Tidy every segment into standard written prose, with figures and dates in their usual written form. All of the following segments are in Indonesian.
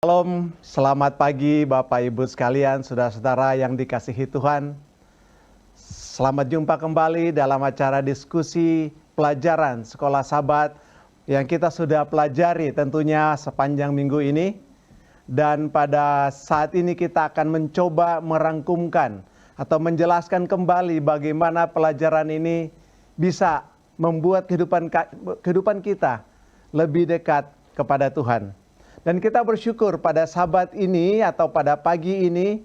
Shalom, selamat pagi Bapak Ibu sekalian, saudara-saudara yang dikasihi Tuhan. Selamat jumpa kembali dalam acara diskusi pelajaran Sekolah Sabat yang kita sudah pelajari tentunya sepanjang minggu ini. Dan pada saat ini kita akan mencoba merangkumkan atau menjelaskan kembali bagaimana pelajaran ini bisa membuat kehidupan kita lebih dekat kepada Tuhan. Dan kita bersyukur pada Sabat ini atau pada pagi ini,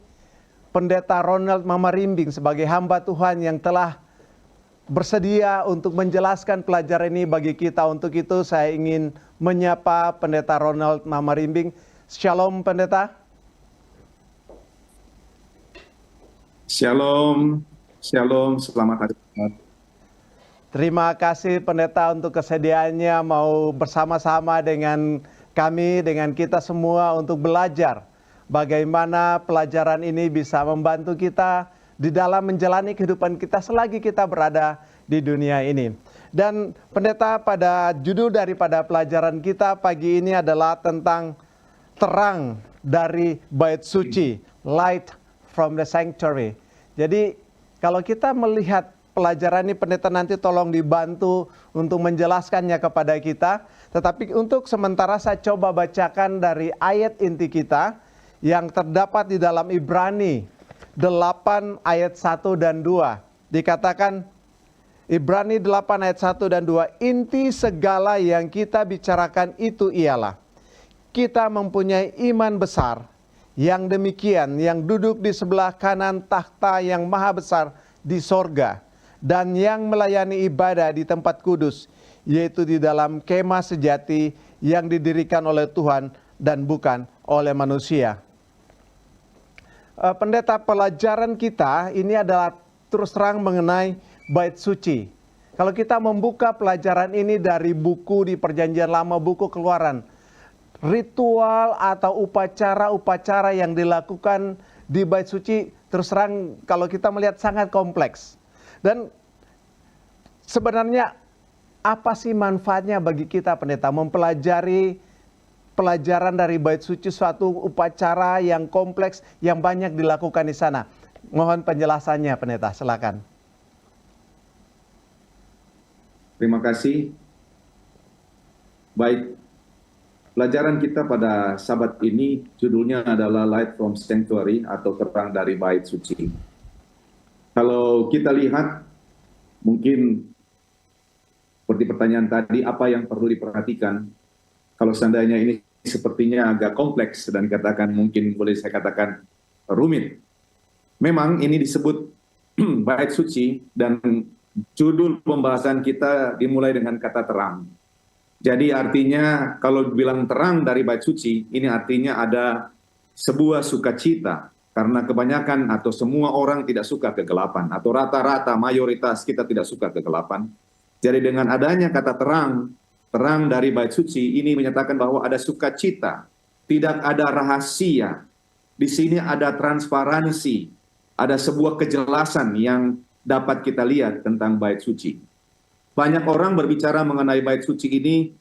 Pendeta Ronald Mamarimbing sebagai hamba Tuhan yang telah bersedia untuk menjelaskan pelajaran ini bagi kita. Untuk itu saya ingin menyapa Pendeta Ronald Mamarimbing. Shalom Pendeta. Shalom, shalom, selamat hari Jumat. Terima kasih Pendeta untuk kesediaannya mau bersama-sama dengan kami, dengan kita semua untuk belajar bagaimana pelajaran ini bisa membantu kita di dalam menjalani kehidupan kita selagi kita berada di dunia ini. Dan Pendeta, pada judul daripada pelajaran kita pagi ini adalah tentang terang dari bait suci, light from the sanctuary. Jadi kalau kita melihat pelajaran ini, Pendeta nanti tolong dibantu untuk menjelaskannya kepada kita. Tetapi untuk sementara saya coba bacakan dari ayat inti kita yang terdapat di dalam Ibrani 8 ayat 1 dan 2. Dikatakan Ibrani 8 ayat 1 dan 2, inti segala yang kita bicarakan itu ialah kita mempunyai iman besar yang demikian, yang duduk di sebelah kanan takhta yang maha besar di sorga, dan yang melayani ibadah di tempat kudus, yaitu di dalam kemah sejati yang didirikan oleh Tuhan dan bukan oleh manusia. Pendeta, pelajaran kita ini adalah terus terang mengenai bait suci. Kalau kita membuka pelajaran ini dari buku di Perjanjian Lama, buku Keluaran, ritual atau upacara-upacara yang dilakukan di bait suci terus terang kalau kita melihat sangat kompleks. Dan sebenarnya apa sih manfaatnya bagi kita, Pendeta, mempelajari pelajaran dari bait suci, suatu upacara yang kompleks yang banyak dilakukan di sana? Mohon penjelasannya, Pendeta, silakan. Terima kasih. Baik, pelajaran kita pada Sabat ini judulnya adalah Light from Sanctuary atau terang dari bait suci. Kalau kita lihat, mungkin seperti pertanyaan tadi, apa yang perlu diperhatikan? Kalau seandainya ini sepertinya agak kompleks dan dikatakan mungkin boleh saya katakan rumit. Memang ini disebut bait suci dan judul pembahasan kita dimulai dengan kata terang. Jadi artinya kalau bilang terang dari bait suci, ini artinya ada sebuah sukacita. Karena kebanyakan atau semua orang tidak suka kegelapan. Atau rata-rata mayoritas kita tidak suka kegelapan. Jadi dengan adanya kata terang dari bait suci ini menyatakan bahwa ada sukacita, tidak ada rahasia. Di sini ada transparansi, ada sebuah kejelasan yang dapat kita lihat tentang bait suci. Banyak orang berbicara mengenai bait suci ini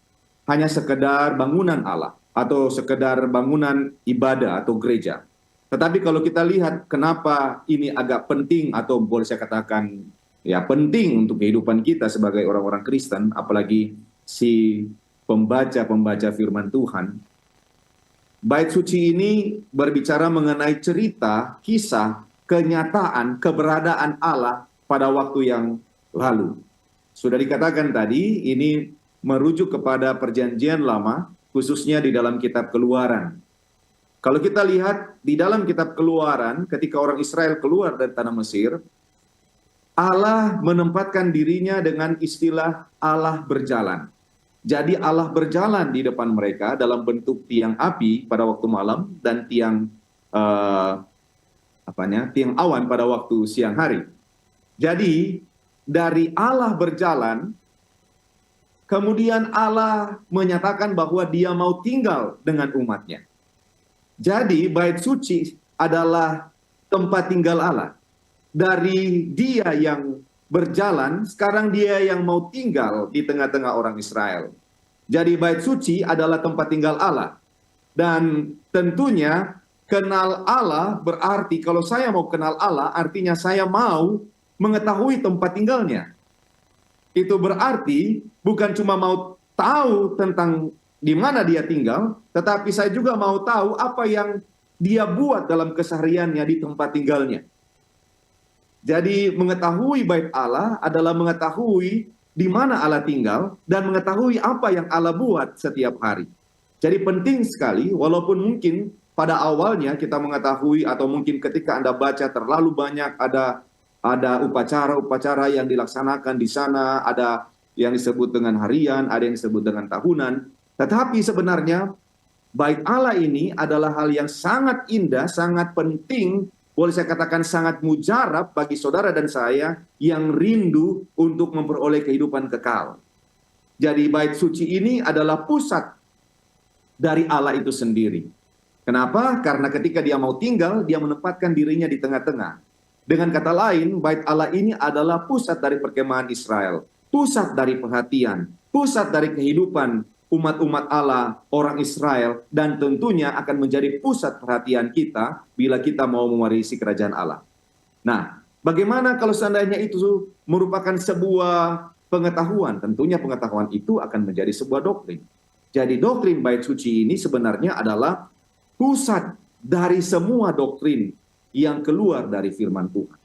hanya sekedar bangunan Allah atau sekedar bangunan ibadah atau gereja. Tetapi kalau kita lihat kenapa ini agak penting atau boleh saya katakan ya penting untuk kehidupan kita sebagai orang-orang Kristen, apalagi si pembaca firman Tuhan. Bait suci ini berbicara mengenai cerita, kisah, kenyataan, keberadaan Allah pada waktu yang lalu. Sudah dikatakan tadi, ini merujuk kepada Perjanjian Lama, khususnya di dalam kitab Keluaran. Kalau kita lihat di dalam kitab Keluaran, ketika orang Israel keluar dari tanah Mesir, Allah menempatkan dirinya dengan istilah Allah berjalan. Jadi Allah berjalan di depan mereka dalam bentuk tiang api pada waktu malam dan tiang awan pada waktu siang hari. Jadi dari Allah berjalan, kemudian Allah menyatakan bahwa dia mau tinggal dengan umatnya. Jadi bait suci adalah tempat tinggal Allah. Dari dia yang berjalan, sekarang dia yang mau tinggal di tengah-tengah orang Israel. Jadi bait suci adalah tempat tinggal Allah. Dan tentunya kenal Allah berarti kalau saya mau kenal Allah artinya saya mau mengetahui tempat tinggalnya. Itu berarti bukan cuma mau tahu tentang di mana dia tinggal, tetapi saya juga mau tahu apa yang dia buat dalam kesehariannya di tempat tinggalnya. Jadi mengetahui bait Allah adalah mengetahui di mana Allah tinggal dan mengetahui apa yang Allah buat setiap hari. Jadi penting sekali, walaupun mungkin pada awalnya kita mengetahui atau mungkin ketika Anda baca terlalu banyak ada upacara-upacara yang dilaksanakan di sana, ada yang disebut dengan harian, ada yang disebut dengan tahunan. Tetapi sebenarnya bait Allah ini adalah hal yang sangat indah, sangat penting, boleh saya katakan sangat mujarab bagi saudara dan saya yang rindu untuk memperoleh kehidupan kekal. Jadi bait suci ini adalah pusat dari Allah itu sendiri. Kenapa? Karena ketika dia mau tinggal, dia menempatkan dirinya di tengah-tengah. Dengan kata lain, bait Allah ini adalah pusat dari perkemahan Israel, pusat dari perhatian, pusat dari kehidupan umat-umat Allah, orang Israel, dan tentunya akan menjadi pusat perhatian kita bila kita mau mewarisi kerajaan Allah. Nah, bagaimana kalau seandainya itu merupakan sebuah pengetahuan? Tentunya pengetahuan itu akan menjadi sebuah doktrin. Jadi doktrin bait suci ini sebenarnya adalah pusat dari semua doktrin yang keluar dari firman Tuhan.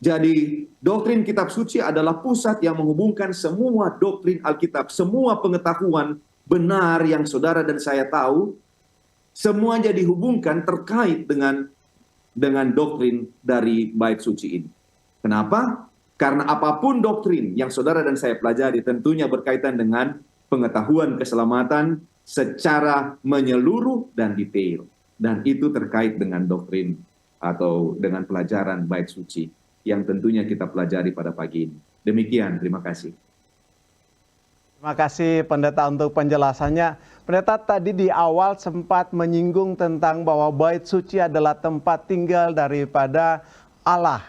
Jadi doktrin kitab suci adalah pusat yang menghubungkan semua doktrin Alkitab, semua pengetahuan benar yang saudara dan saya tahu, semuanya dihubungkan terkait dengan doktrin dari bait suci ini. Kenapa? Karena apapun doktrin yang saudara dan saya pelajari tentunya berkaitan dengan pengetahuan keselamatan secara menyeluruh dan detail. Dan itu terkait dengan doktrin atau dengan pelajaran bait suci yang tentunya kita pelajari pada pagi ini. Demikian, terima kasih. Terima kasih Pendeta untuk penjelasannya. Pendeta tadi di awal sempat menyinggung tentang bahwa bait suci adalah tempat tinggal daripada Allah.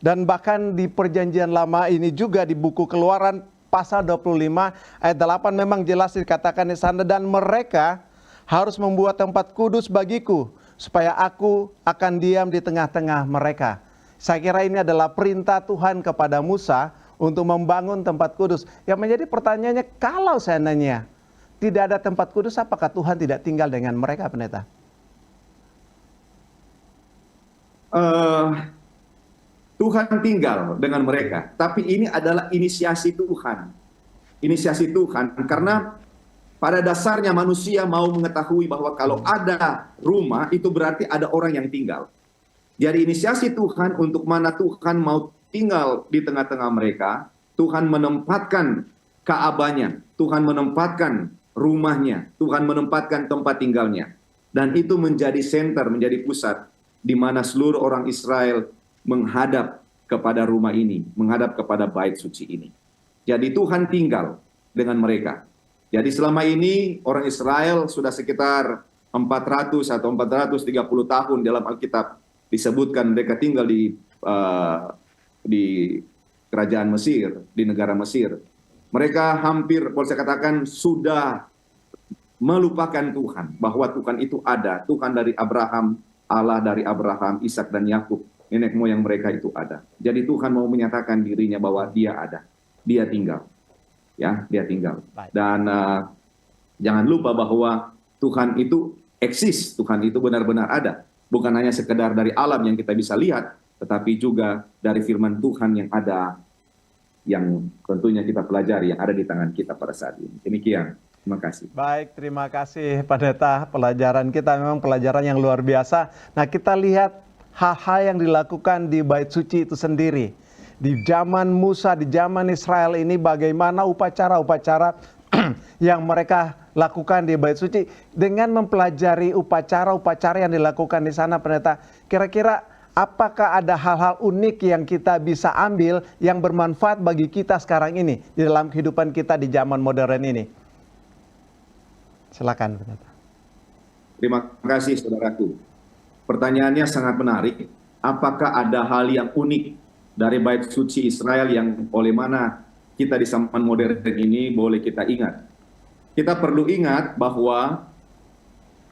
Dan bahkan di perjanjian lama ini juga di buku Keluaran pasal 25 ayat 8 memang jelas dikatakan di sana, dan mereka harus membuat tempat kudus bagiku supaya aku akan diam di tengah-tengah mereka. Saya kira ini adalah perintah Tuhan kepada Musa untuk membangun tempat kudus. Yang menjadi pertanyaannya, kalau seandainya tidak ada tempat kudus, apakah Tuhan tidak tinggal dengan mereka, Pendeta? Tuhan tinggal dengan mereka, tapi ini adalah inisiasi Tuhan. Inisiasi Tuhan, karena pada dasarnya manusia mau mengetahui bahwa kalau ada rumah, itu berarti ada orang yang tinggal. Jadi inisiasi Tuhan untuk mana Tuhan mau tinggal di tengah-tengah mereka, Tuhan menempatkan Ka'bahnya, Tuhan menempatkan rumahnya, Tuhan menempatkan tempat tinggalnya. Dan itu menjadi center, menjadi pusat, di mana seluruh orang Israel menghadap kepada rumah ini, menghadap kepada bait suci ini. Jadi Tuhan tinggal dengan mereka. Jadi selama ini orang Israel sudah sekitar 400 atau 430 tahun dalam Alkitab disebutkan mereka tinggal di kerajaan Mesir, di negara Mesir. Mereka hampir, boleh saya katakan, sudah melupakan Tuhan, bahwa Tuhan itu ada, Tuhan dari Abraham, Allah dari Abraham, Ishak dan Yakub, nenek moyang mereka itu ada. Jadi Tuhan mau menyatakan dirinya bahwa Dia ada, Dia tinggal, ya, Dia tinggal. Dan jangan lupa bahwa Tuhan itu eksis, Tuhan itu benar-benar ada, bukan hanya sekedar dari alam yang kita bisa lihat, tetapi juga dari firman Tuhan yang ada, yang tentunya kita pelajari, yang ada di tangan kita pada saat ini. Demikian, terima kasih. Baik, terima kasih Pendeta. Pelajaran kita memang pelajaran yang luar biasa. Nah, kita lihat hal-hal yang dilakukan di bait suci itu sendiri. Di zaman Musa, di zaman Israel ini, bagaimana upacara-upacara yang mereka lakukan di bait suci. Dengan mempelajari upacara-upacara yang dilakukan di sana, Pendeta, kira-kira apakah ada hal-hal unik yang kita bisa ambil yang bermanfaat bagi kita sekarang ini di dalam kehidupan kita di zaman modern ini? Silakan, Pendeta. Terima kasih, saudaraku. Pertanyaannya sangat menarik. Apakah ada hal yang unik dari bait suci Israel yang oleh mana kita di zaman modern ini boleh kita ingat? Kita perlu ingat bahwa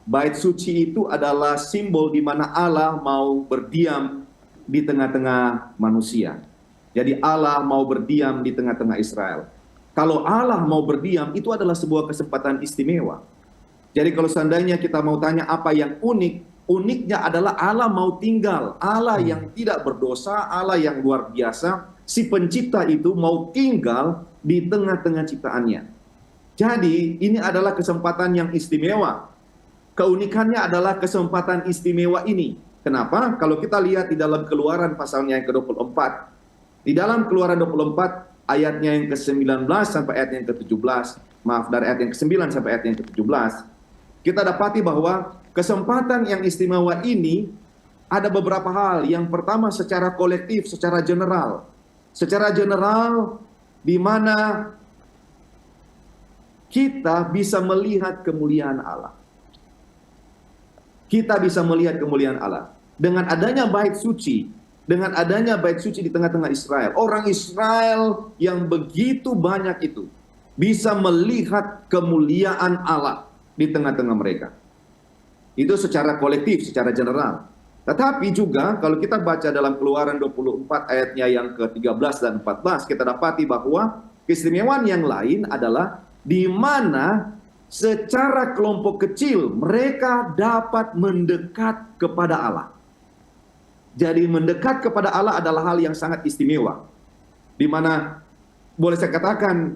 Bait suci itu adalah simbol di mana Allah mau berdiam di tengah-tengah manusia. Jadi Allah mau berdiam di tengah-tengah Israel. Kalau Allah mau berdiam, itu adalah sebuah kesempatan istimewa. Jadi kalau seandainya kita mau tanya apa yang unik, uniknya adalah Allah mau tinggal. Allah yang tidak berdosa, Allah yang luar biasa, si pencipta itu mau tinggal di tengah-tengah ciptaannya. Jadi ini adalah kesempatan yang istimewa. Keunikannya adalah kesempatan istimewa ini. Kenapa? Kalau kita lihat di dalam Keluaran pasalnya yang ke-24. Di dalam Keluaran 24 ayatnya yang ke-19 sampai ayat yang ke-17. Maaf, dari ayat yang ke-9 sampai ayat yang ke-17. Kita dapati bahwa kesempatan yang istimewa ini ada beberapa hal. Yang pertama secara kolektif, secara general. Secara general di mana kita bisa melihat kemuliaan Allah. Kita bisa melihat kemuliaan Allah. Dengan adanya bait suci, dengan adanya bait suci di tengah-tengah Israel, orang Israel yang begitu banyak itu bisa melihat kemuliaan Allah di tengah-tengah mereka. Itu secara kolektif, secara general. Tetapi juga kalau kita baca dalam Keluaran 24 ayatnya yang ke-13 dan 14, kita dapati bahwa keistimewaan yang lain adalah di mana secara kelompok kecil mereka dapat mendekat kepada Allah. Jadi mendekat kepada Allah adalah hal yang sangat istimewa. Di mana boleh saya katakan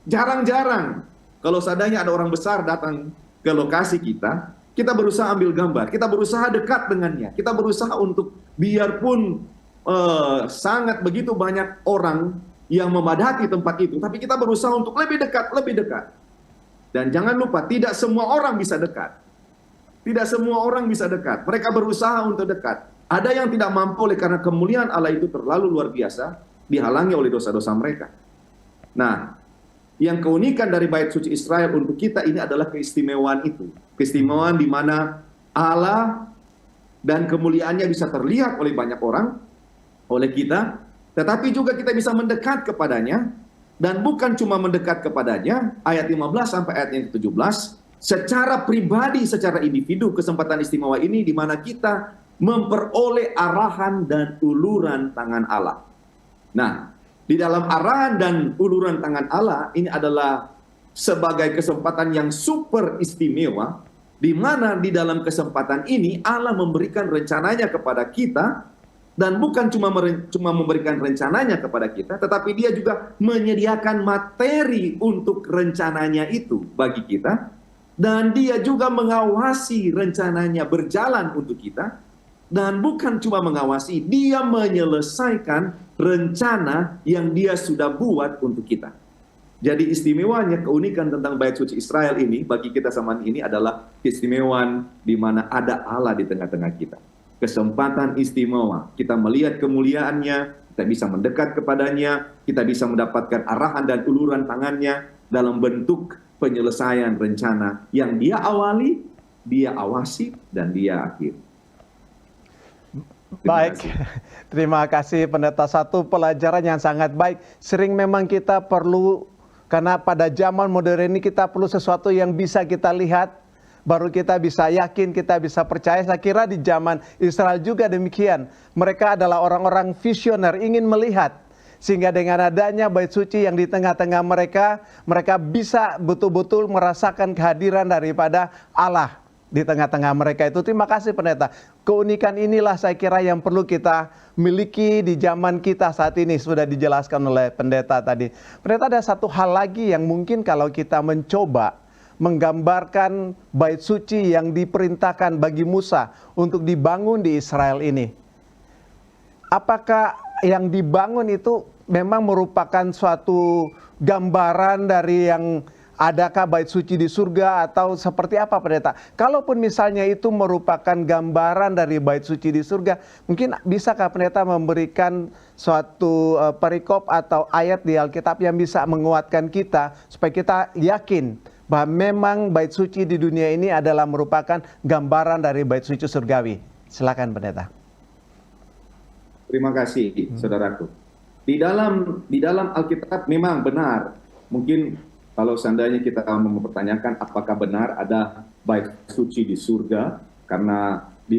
jarang-jarang kalau seandainya ada orang besar datang ke lokasi kita berusaha ambil gambar, kita berusaha dekat dengannya, kita berusaha untuk biarpun sangat begitu banyak orang yang memadati tempat itu, tapi kita berusaha untuk lebih dekat, lebih dekat. Dan jangan lupa, tidak semua orang bisa dekat. Tidak semua orang bisa dekat. Mereka berusaha untuk dekat. Ada yang tidak mampu oleh karena kemuliaan Allah itu terlalu luar biasa, dihalangi oleh dosa-dosa mereka. Nah, yang keunikan dari bait suci Israel untuk kita ini adalah keistimewaan itu. Keistimewaan di mana Allah dan kemuliaannya bisa terlihat oleh banyak orang, oleh kita, tetapi juga kita bisa mendekat kepadanya. Dan bukan cuma mendekat kepadanya, ayat 15 sampai ayat yang ke-17, secara pribadi, secara individu, kesempatan istimewa ini di mana kita memperoleh arahan dan uluran tangan Allah. Nah, di dalam arahan dan uluran tangan Allah, ini adalah sebagai kesempatan yang super istimewa, di mana di dalam kesempatan ini Allah memberikan rencananya kepada kita. Dan bukan cuma memberikan rencananya kepada kita, tetapi dia juga menyediakan materi untuk rencananya itu bagi kita. Dan dia juga mengawasi rencananya berjalan untuk kita. Dan bukan cuma mengawasi, dia menyelesaikan rencana yang dia sudah buat untuk kita. Jadi istimewanya, keunikan tentang bait suci Israel ini bagi kita zaman ini adalah keistimewaan di mana ada Allah di tengah-tengah kita. Kesempatan istimewa, kita melihat kemuliaannya, kita bisa mendekat kepadanya, kita bisa mendapatkan arahan dan uluran tangannya dalam bentuk penyelesaian rencana yang dia awali, dia awasi, dan dia akhiri. Baik, terima kasih Pendeta. Satu pelajaran yang sangat baik. Sering memang kita perlu, karena pada zaman modern ini kita perlu sesuatu yang bisa kita lihat, baru kita bisa yakin, kita bisa percaya. Saya kira di zaman Israel juga demikian. Mereka adalah orang-orang visioner, ingin melihat. Sehingga dengan adanya bait suci yang di tengah-tengah mereka, mereka bisa betul-betul merasakan kehadiran daripada Allah di tengah-tengah mereka itu. Terima kasih Pendeta. Keunikan inilah saya kira yang perlu kita miliki di zaman kita saat ini. Sudah dijelaskan oleh Pendeta tadi. Pendeta, ada satu hal lagi yang mungkin kalau kita mencoba menggambarkan bait suci yang diperintahkan bagi Musa untuk dibangun di Israel ini. Apakah yang dibangun itu memang merupakan suatu gambaran dari yang adakah bait suci di surga atau seperti apa Pendeta? Kalaupun misalnya itu merupakan gambaran dari bait suci di surga, mungkin bisakah Pendeta memberikan suatu perikop atau ayat di Alkitab yang bisa menguatkan kita supaya kita yakin bahwa memang bait suci di dunia ini adalah merupakan gambaran dari bait suci surgawi. Silakan Pendeta. Terima kasih, saudaraku. Di dalam Alkitab memang benar. Mungkin kalau seandainya kita mempertanyakan apakah benar ada bait suci di surga, karena di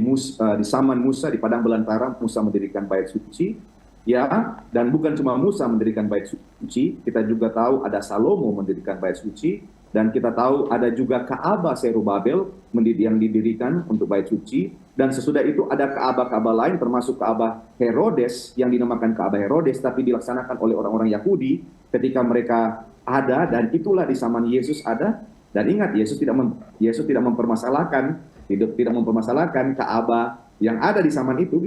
zaman Musa di padang belantara Musa mendirikan bait suci, ya, dan bukan cuma Musa mendirikan bait suci, kita juga tahu ada Salomo mendirikan bait suci, dan kita tahu ada juga Ka'bah Zerubabel yang didirikan untuk bait suci, dan sesudah itu ada Ka'bah-Ka'bah lain termasuk Ka'bah Herodes yang dinamakan Ka'bah Herodes tapi dilaksanakan oleh orang-orang Yahudi ketika mereka ada, dan itulah di zaman Yesus ada. Dan ingat, Yesus tidak mempermasalahkan Ka'bah yang ada di zaman itu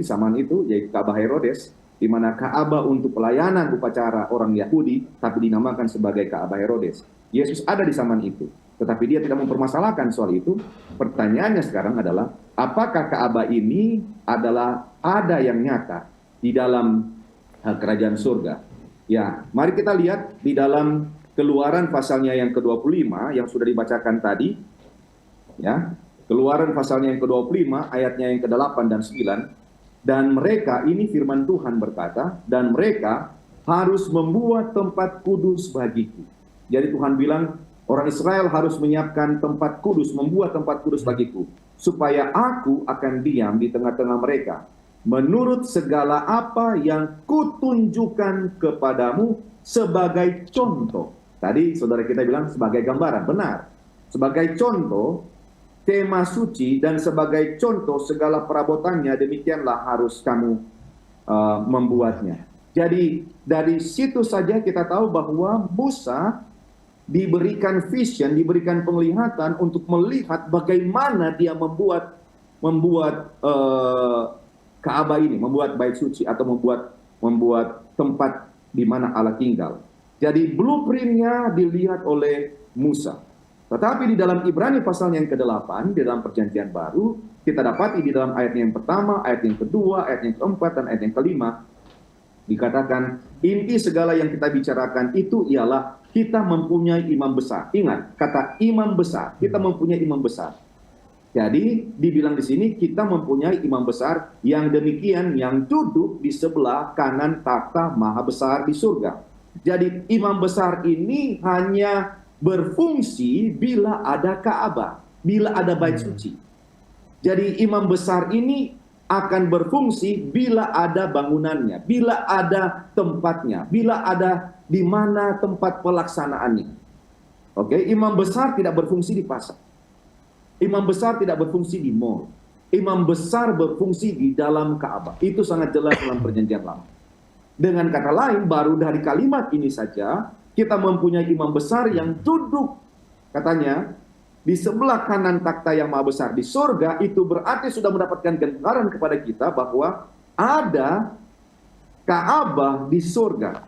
yaitu Ka'bah Herodes, di mana Ka'bah untuk pelayanan upacara orang Yahudi tapi dinamakan sebagai Ka'bah Herodes. Yesus ada di zaman itu, tetapi dia tidak mempermasalahkan soal itu. Pertanyaannya sekarang adalah, apakah Ka'bah ini adalah ada yang nyata di dalam kerajaan surga? Ya, mari kita lihat di dalam Keluaran pasalnya yang ke-25 yang sudah dibacakan tadi. Ya, Keluaran pasalnya yang ke-25 ayatnya yang ke-8 dan 9. Dan mereka, ini firman Tuhan berkata, dan mereka harus membuat tempat kudus bagiku. Jadi Tuhan bilang, orang Israel harus menyiapkan tempat kudus, membuat tempat kudus bagiku, supaya aku akan diam di tengah-tengah mereka, menurut segala apa yang kutunjukkan kepadamu sebagai contoh. Tadi saudara kita bilang sebagai gambaran, benar. Sebagai contoh, tema suci, dan sebagai contoh segala perabotannya, demikianlah harus kamu membuatnya. Jadi dari situ saja kita tahu bahwa Musa diberikan vision, diberikan penglihatan untuk melihat bagaimana dia membuat Ka'bah ini, membuat bait suci atau membuat tempat di mana Allah tinggal. Jadi blueprintnya dilihat oleh Musa. Tetapi di dalam Ibrani pasal yang ke-8, di dalam perjanjian baru, kita dapati di dalam ayat yang pertama, ayat yang kedua, ayat yang keempat, dan ayat yang kelima, dikatakan inti segala yang kita bicarakan itu ialah kita mempunyai imam besar. Ingat, kata imam besar, kita mempunyai imam besar. Jadi dibilang di sini kita mempunyai imam besar yang demikian, yang duduk di sebelah kanan takhta maha besar di surga. Jadi imam besar ini hanya berfungsi bila ada Ka'bah, bila ada bait suci. Jadi imam besar ini akan berfungsi bila ada bangunannya, bila ada tempatnya, bila ada di mana tempat pelaksanaannya. Oke, imam besar tidak berfungsi di pasar. Imam besar tidak berfungsi di mall. Imam besar berfungsi di dalam Ka'bah. Itu sangat jelas dalam perjanjian lama. Dengan kata lain, baru dari kalimat ini saja, kita mempunyai imam besar yang duduk, katanya, di sebelah kanan takhta yang maha besar di surga. Itu berarti sudah mendapatkan gambaran kepada kita bahwa ada Ka'bah di surga.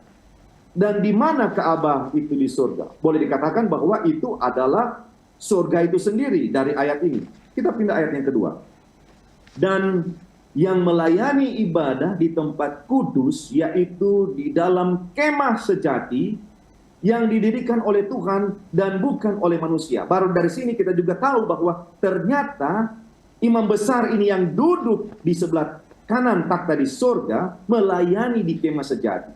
Dan di mana Ka'bah itu di surga? Boleh dikatakan bahwa itu adalah surga itu sendiri dari ayat ini. Kita pindah ayat yang kedua. Dan yang melayani ibadah di tempat kudus, yaitu di dalam kemah sejati yang didirikan oleh Tuhan dan bukan oleh manusia. Baru dari sini kita juga tahu bahwa ternyata imam besar ini yang duduk di sebelah kanan takhta di surga melayani di kemah sejati.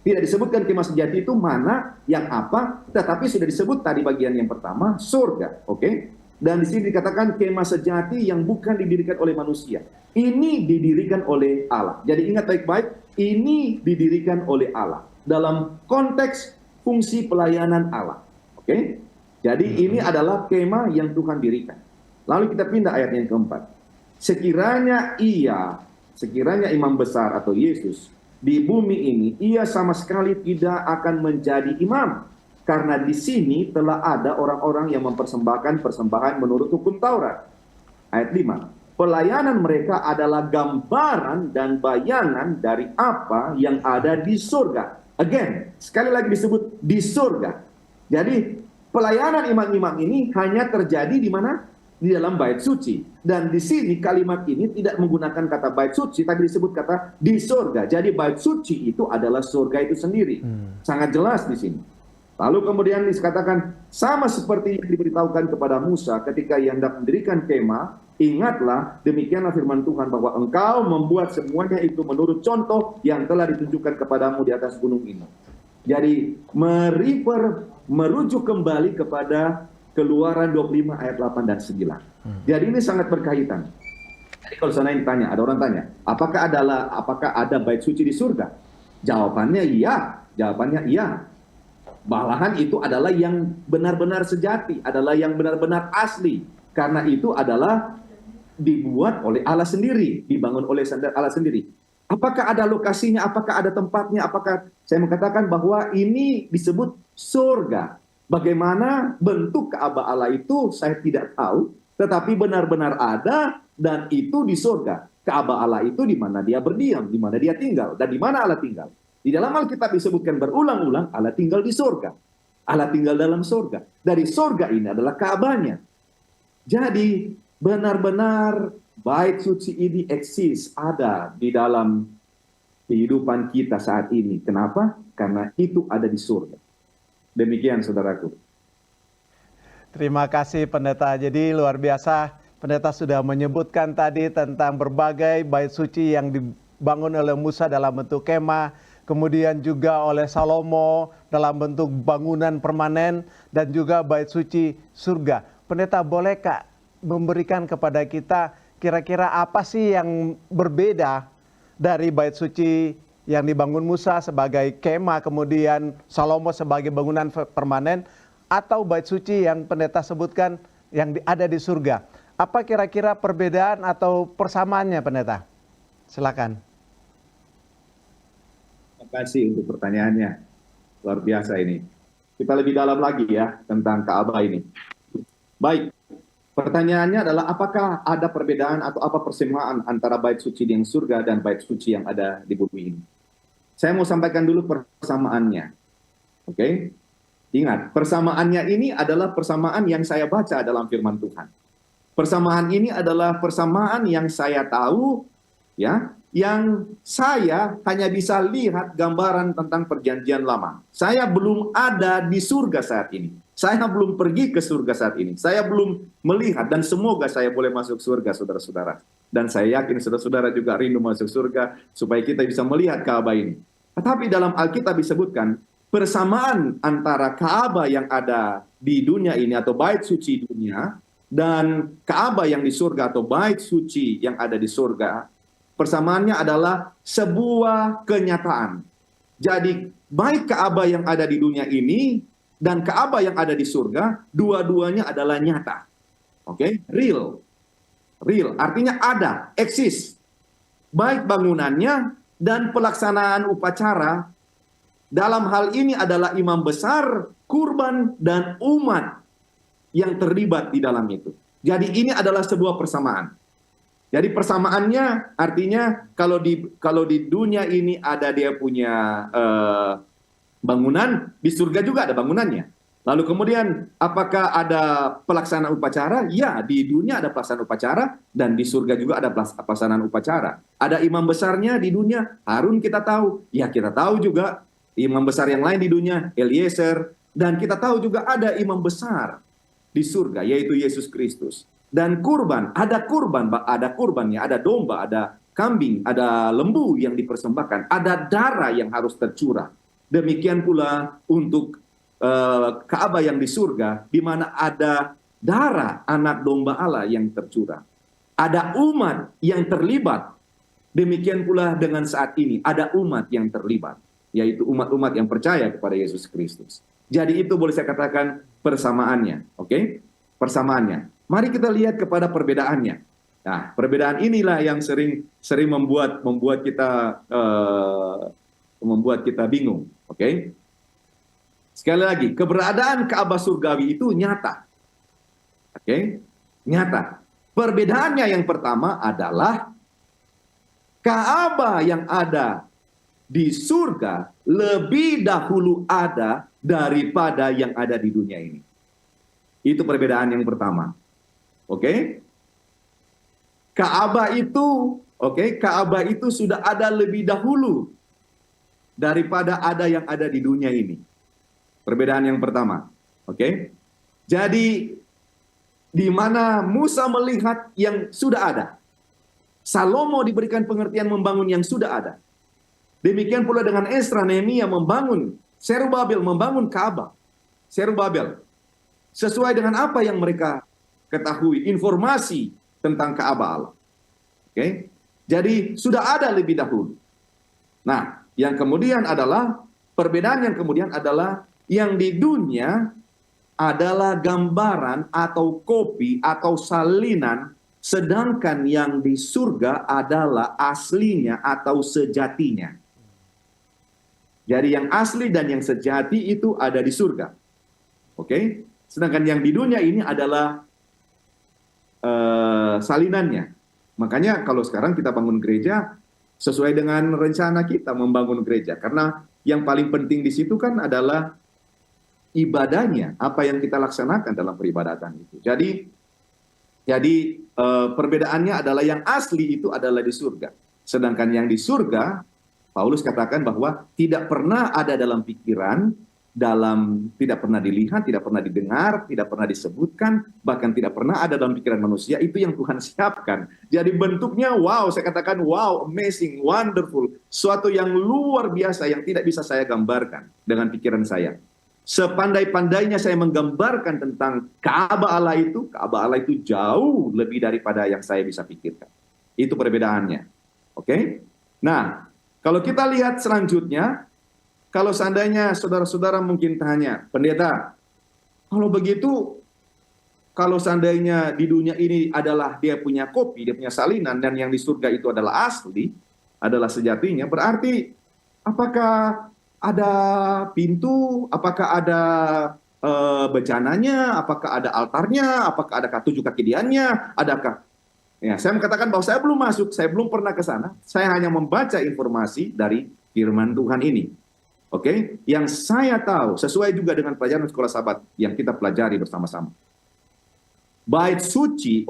Tidak disebutkan kemah sejati itu mana, yang apa, tetapi sudah disebut tadi bagian yang pertama, surga. Oke? Dan di sini dikatakan kemah sejati yang bukan didirikan oleh manusia. Ini didirikan oleh Allah. Jadi ingat baik-baik, ini didirikan oleh Allah dalam konteks fungsi pelayanan Allah. Oke? Jadi ini adalah kemah yang Tuhan dirikan. Lalu kita pindah ayat yang keempat. Sekiranya imam besar atau Yesus di bumi ini, ia sama sekali tidak akan menjadi imam. Karena di sini telah ada orang-orang yang mempersembahkan persembahan menurut hukum Taurat. Ayat 5. Pelayanan mereka adalah gambaran dan bayangan dari apa yang ada di surga. Again, sekali lagi disebut di surga. Jadi pelayanan imam-imam ini hanya terjadi di mana? Di dalam bait suci. Dan di sini kalimat ini tidak menggunakan kata bait suci, tapi disebut kata di surga. Jadi bait suci itu adalah surga itu sendiri. Sangat jelas di sini. Lalu kemudian dikatakan sama seperti yang diberitahukan kepada Musa ketika ia hendak mendirikan kemah. Ingatlah, demikianlah firman Tuhan bahwa engkau membuat semuanya itu menurut contoh yang telah ditunjukkan kepadamu di atas gunung ini. Jadi merujuk kembali kepada Keluaran 25 ayat 8 dan 9. Jadi ini sangat berkaitan. Jadi kalau saya tanya, ada orang tanya, apakah ada bait suci di surga? Jawabannya iya. Malahan itu adalah yang benar-benar sejati, adalah yang benar-benar asli. Karena itu adalah dibuat oleh Allah sendiri, dibangun oleh Allah sendiri. Apakah ada lokasinya, apakah ada tempatnya, apakah saya mengatakan bahwa ini disebut surga. Bagaimana bentuk Ka'bah Allah itu saya tidak tahu, tetapi benar-benar ada dan itu di surga. Ka'bah Allah itu di mana dia berdiam, di mana dia tinggal, dan di mana Allah tinggal. Di dalam Alkitab disebutkan berulang-ulang Allah tinggal di surga. Allah tinggal dalam surga. Dari surga ini adalah Ka'bahnya. Jadi benar-benar bait suci ini eksis, ada di dalam kehidupan kita saat ini. Kenapa? Karena itu ada di surga. Demikian saudaraku. Terima kasih Pendeta. Jadi luar biasa Pendeta sudah menyebutkan tadi tentang berbagai bait suci yang dibangun oleh Musa dalam bentuk kemah, kemudian juga oleh Salomo dalam bentuk bangunan permanen, dan juga bait suci surga. Pendeta, bolehkah memberikan kepada kita kira-kira apa sih yang berbeda dari bait suci yang dibangun Musa sebagai kemah, kemudian Salomo sebagai bangunan permanen, atau bait suci yang Pendeta sebutkan yang ada di surga? Apa kira-kira perbedaan atau persamaannya, Pendeta? Silakan. Terima kasih untuk pertanyaannya. Luar biasa ini. Kita lebih dalam lagi ya tentang Ka'bah ini. Baik, pertanyaannya adalah apakah ada perbedaan atau apa persamaan antara bait suci di surga dan bait suci yang ada di bumi ini? Saya mau sampaikan dulu persamaannya. Oke? Ingat, persamaannya ini adalah persamaan yang saya baca dalam firman Tuhan. Persamaan ini adalah persamaan yang saya tahu, ya, yang saya hanya bisa lihat gambaran tentang perjanjian lama. Saya belum ada di surga saat ini. Saya belum pergi ke surga saat ini. Saya belum melihat, dan semoga saya boleh masuk surga, saudara-saudara. Dan saya yakin saudara-saudara juga rindu masuk surga supaya kita bisa melihat Ka'bah ini. Tetapi dalam Alkitab disebutkan persamaan antara Ka'bah yang ada di dunia ini atau bait suci dunia dan Ka'bah yang di surga atau bait suci yang ada di surga, persamaannya adalah sebuah kenyataan. Jadi baik Ka'bah yang ada di dunia ini dan Ka'bah yang ada di surga, dua-duanya adalah nyata. Oke? Real. Real artinya ada, eksis. Baik bangunannya dan pelaksanaan upacara. Dalam hal ini adalah imam besar, kurban, dan umat yang terlibat di dalam itu. Jadi ini adalah sebuah persamaan. Jadi persamaannya artinya kalau di dunia ini ada dia punya bangunan, di surga juga ada bangunannya. Lalu kemudian apakah ada pelaksanaan upacara? Ya, di dunia ada pelaksanaan upacara dan di surga juga ada pelaksanaan upacara. Ada imam besarnya di dunia, Harun kita tahu. Ya, kita tahu juga imam besar yang lain di dunia, Eliezer. Dan kita tahu juga ada imam besar di surga, yaitu Yesus Kristus. Dan kurban, ada kurbannya, ada domba, ada kambing, ada lembu yang dipersembahkan, ada darah yang harus tercurah. Demikian pula untuk Ka'bah yang di surga, di mana ada darah anak domba Allah yang tercurah. Ada umat yang terlibat. Demikian pula dengan saat ini, ada umat yang terlibat, yaitu umat-umat yang percaya kepada Yesus Kristus. Jadi itu boleh saya katakan persamaannya, oke? Persamaannya. Mari kita lihat kepada perbedaannya. Nah, perbedaan inilah yang sering membuat kita bingung, oke? Sekali lagi, keberadaan Ka'bah surgawi itu nyata. Oke? Nyata. Perbedaannya yang pertama adalah Ka'bah yang ada di surga lebih dahulu ada daripada yang ada di dunia ini. Itu perbedaan yang pertama. Oke? Ka'bah itu sudah ada lebih dahulu daripada ada yang ada di dunia ini. Perbedaan yang pertama. Oke? Jadi di mana Musa melihat yang sudah ada. Salomo diberikan pengertian membangun yang sudah ada. Demikian pula dengan Ezra, Nehemia membangun, Zerubabel membangun Ka'bah. Zerubabel. sesuai dengan apa yang mereka ketahui, informasi tentang Ka'bah Allah. Oke? Jadi sudah ada lebih dahulu. Nah, yang kemudian adalah, perbedaan yang kemudian adalah, yang di dunia adalah gambaran atau kopi atau salinan, sedangkan yang di surga adalah aslinya atau sejatinya. Jadi yang asli dan yang sejati itu ada di surga. Oke? Sedangkan yang di dunia ini adalah salinannya. Makanya kalau sekarang kita bangun gereja sesuai dengan rencana kita membangun gereja, karena yang paling penting di situ kan adalah ibadahnya, apa yang kita laksanakan dalam peribadatan itu. Jadi perbedaannya adalah yang asli itu adalah di surga. Sedangkan yang di surga, Paulus katakan bahwa tidak pernah ada dalam pikiran, tidak pernah dilihat, tidak pernah didengar, tidak pernah disebutkan, bahkan tidak pernah ada dalam pikiran manusia, itu yang Tuhan siapkan. Jadi bentuknya wow, saya katakan wow, amazing, wonderful, suatu yang luar biasa yang tidak bisa saya gambarkan dengan pikiran saya. Sepandai-pandainya saya menggambarkan tentang Ka'bah Allah itu jauh lebih daripada yang saya bisa pikirkan. Itu perbedaannya. Oke? Nah, kalau kita lihat selanjutnya, kalau seandainya saudara-saudara mungkin tanya, pendeta, kalau begitu, kalau seandainya di dunia ini adalah dia punya kopi, dia punya salinan, dan yang di surga itu adalah asli, adalah sejatinya, berarti apakah ada pintu, apakah ada bejananya, apakah ada altarnya, apakah ada 7 kaki diannya, adakah? Ya, saya mengatakan bahwa saya belum masuk, saya belum pernah ke sana, saya hanya membaca informasi dari firman Tuhan ini. Oke, yang saya tahu sesuai juga dengan pelajaran sekolah Sabat yang kita pelajari bersama-sama. Bait suci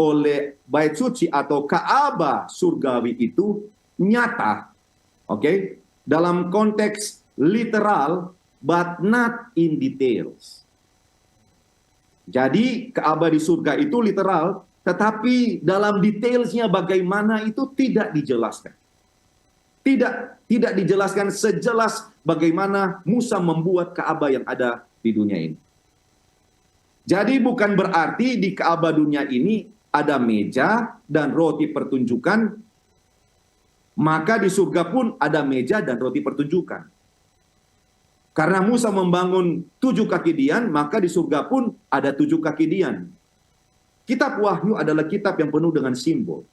atau Ka'bah surgawi itu nyata, oke, dalam konteks literal, but not in details. Jadi Ka'bah di surga itu literal, tetapi dalam detailsnya bagaimana itu tidak dijelaskan. Tidak dijelaskan sejelas bagaimana Musa membuat Ka'bah yang ada di dunia ini. Jadi bukan berarti di Ka'bah dunia ini ada meja dan roti pertunjukan, maka di surga pun ada meja dan roti pertunjukan. Karena Musa membangun 7 kaki dian, maka di surga pun ada 7 kaki dian. Kitab Wahyu adalah kitab yang penuh dengan simbol.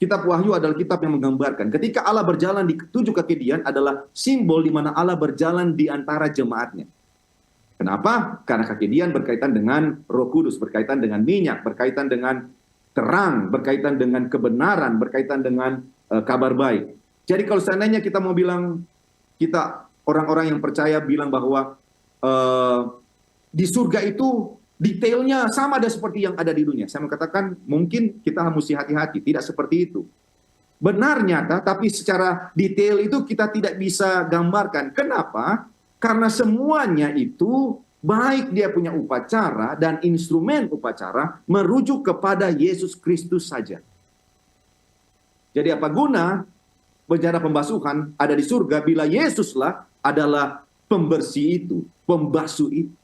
Kitab Wahyu adalah kitab yang menggambarkan. Ketika Allah berjalan di 7 kaki dian adalah simbol di mana Allah berjalan di antara jemaatnya. Kenapa? Karena kaki dian berkaitan dengan Roh Kudus, berkaitan dengan minyak, berkaitan dengan terang, berkaitan dengan kebenaran, berkaitan dengan kabar baik. Jadi kalau seandainya kita mau bilang, kita orang-orang yang percaya bilang bahwa di surga itu detailnya sama ada seperti yang ada di dunia. Saya mengatakan mungkin kita mesti hati-hati, tidak seperti itu. Benar nyata, tapi secara detail itu kita tidak bisa gambarkan. Kenapa? Karena semuanya itu, baik dia punya upacara dan instrumen upacara, merujuk kepada Yesus Kristus saja. Jadi apa guna bejana pembasuhan ada di surga bila Yesuslah adalah pembersih itu, pembasuh itu?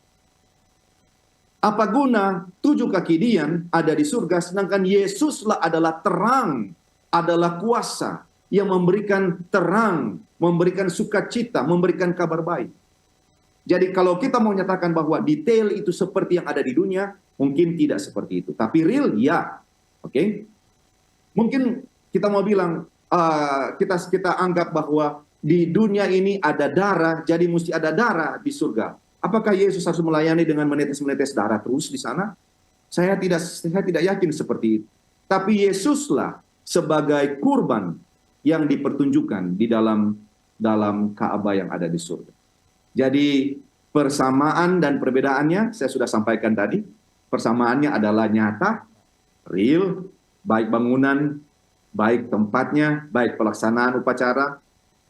Apa guna 7 kaki dian ada di surga, sedangkan Yesuslah adalah terang, adalah kuasa yang memberikan terang, memberikan sukacita, memberikan kabar baik. Jadi kalau kita mau nyatakan bahwa detail itu seperti yang ada di dunia, mungkin tidak seperti itu. Tapi real, ya. Oke? Mungkin kita mau bilang, kita anggap bahwa di dunia ini ada darah, jadi mesti ada darah di surga. Apakah Yesus harus melayani dengan menetes-menetes darah terus di sana? Saya tidak yakin seperti itu. Tapi Yesuslah sebagai kurban yang dipertunjukkan di dalam Ka'bah yang ada di surga. Jadi persamaan dan perbedaannya saya sudah sampaikan tadi. Persamaannya adalah nyata, real, baik bangunan, baik tempatnya, baik pelaksanaan upacara,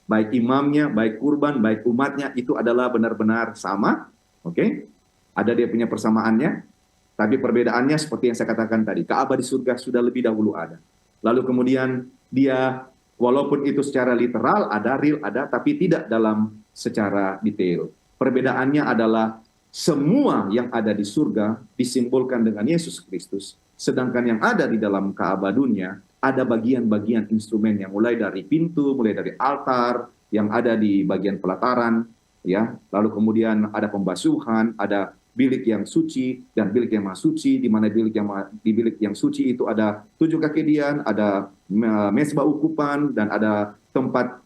baik imamnya, baik kurban, baik umatnya, itu adalah benar-benar sama. Oke? Ada dia punya persamaannya, tapi perbedaannya seperti yang saya katakan tadi. Ka'bah di surga sudah lebih dahulu ada. Lalu kemudian dia, walaupun itu secara literal ada, real ada, tapi tidak dalam secara detail. Perbedaannya adalah semua yang ada di surga disimbolkan dengan Yesus Kristus, sedangkan yang ada di dalam Ka'bah dunia ada bagian-bagian instrumen yang mulai dari pintu, mulai dari altar, yang ada di bagian pelataran, ya. Lalu kemudian ada pembasuhan, ada bilik yang suci dan bilik yang maha suci, di mana di bilik yang suci itu ada 7 kakedian, ada mezbah ukupan, dan ada tempat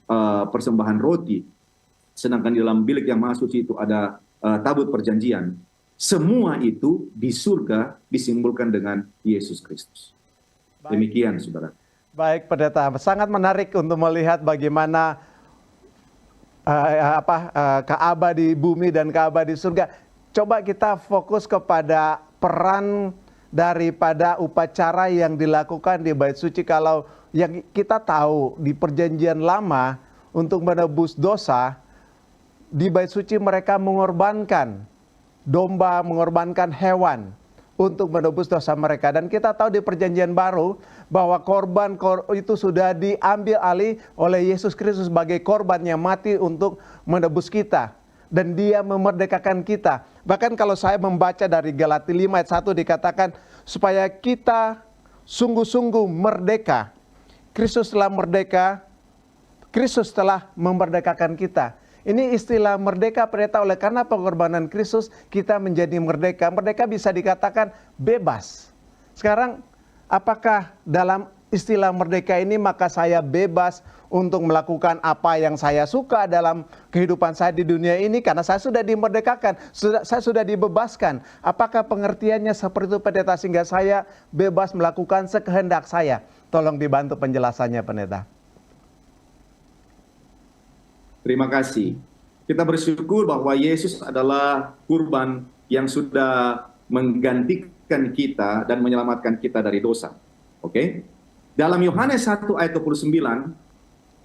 persembahan roti. Sedangkan di dalam bilik yang maha suci itu ada tabut perjanjian. Semua itu di surga disimbolkan dengan Yesus Kristus. Demikian, saudara. Baik, Pendeta. Sangat menarik untuk melihat bagaimana Ka'bah di bumi dan Ka'bah di surga. Coba kita fokus kepada peran daripada upacara yang dilakukan di Bait Suci. Kalau yang kita tahu di Perjanjian Lama untuk menebus dosa, di Bait Suci mereka mengorbankan domba, mengorbankan hewan untuk menebus dosa mereka. Dan kita tahu di Perjanjian Baru bahwa korban itu sudah diambil alih oleh Yesus Kristus sebagai korban yang mati untuk menebus kita. Dan dia memerdekakan kita. Bahkan kalau saya membaca dari Galatia 5 ayat 1 dikatakan supaya kita sungguh-sungguh merdeka. Kristus telah merdeka, Kristus telah memerdekakan kita. Ini istilah merdeka, Pendeta, oleh karena pengorbanan Kristus kita menjadi merdeka. Merdeka bisa dikatakan bebas. Sekarang apakah dalam istilah merdeka ini maka saya bebas untuk melakukan apa yang saya suka dalam kehidupan saya di dunia ini karena saya sudah dimerdekakan, saya sudah dibebaskan. Apakah pengertiannya seperti itu, Pendeta, sehingga saya bebas melakukan sekehendak saya? Tolong dibantu penjelasannya, Pendeta. Terima kasih. Kita bersyukur bahwa Yesus adalah kurban yang sudah menggantikan kita dan menyelamatkan kita dari dosa. Oke? Dalam Yohanes 1 ayat 29,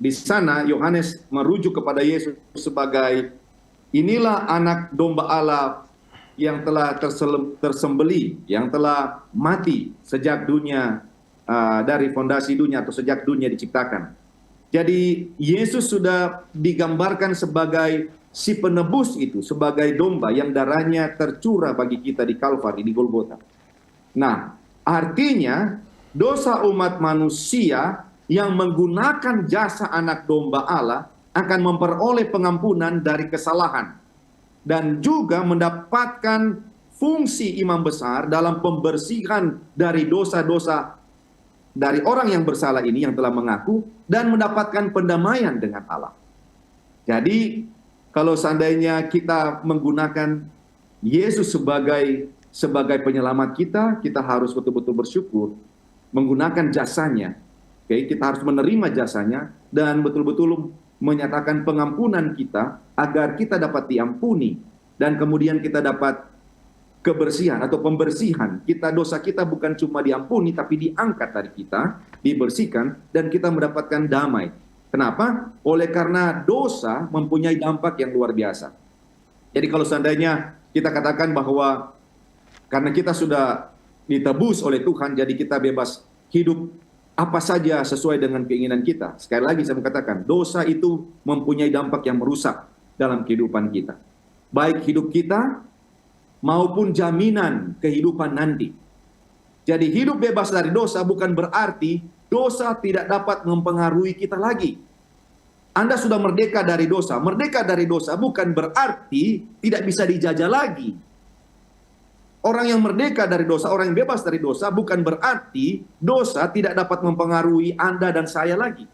di sana Yohanes merujuk kepada Yesus sebagai inilah anak domba Allah yang telah tersembelih, yang telah mati sejak dunia, dari fondasi dunia atau sejak dunia diciptakan. Jadi Yesus sudah digambarkan sebagai si penebus itu, sebagai domba yang darahnya tercurah bagi kita di Kalvari, di Golgota. Nah, artinya dosa umat manusia yang menggunakan jasa anak domba Allah akan memperoleh pengampunan dari kesalahan dan juga mendapatkan fungsi imam besar dalam pembersihan dari dosa-dosa dari orang yang bersalah ini yang telah mengaku dan mendapatkan pendamaian dengan Allah. Jadi kalau seandainya kita menggunakan Yesus sebagai penyelamat kita, kita harus betul-betul bersyukur menggunakan jasanya. Oke, kita harus menerima jasanya dan betul-betul menyatakan pengampunan kita agar kita dapat diampuni dan kemudian kita dapat kebersihan atau pembersihan. Dosa kita bukan cuma diampuni tapi diangkat dari kita, dibersihkan dan kita mendapatkan damai. Kenapa? Oleh karena dosa mempunyai dampak yang luar biasa. Jadi kalau seandainya kita katakan bahwa karena kita sudah ditebus oleh Tuhan, jadi kita bebas hidup apa saja sesuai dengan keinginan kita. Sekali lagi saya mengatakan, dosa itu mempunyai dampak yang merusak dalam kehidupan kita. Baik hidup kita maupun jaminan kehidupan nanti. Jadi hidup bebas dari dosa bukan berarti dosa tidak dapat mempengaruhi kita lagi. Anda sudah merdeka dari dosa. Merdeka dari dosa bukan berarti tidak bisa dijajah lagi. Orang yang merdeka dari dosa, orang yang bebas dari dosa bukan berarti dosa tidak dapat mempengaruhi Anda dan saya lagi.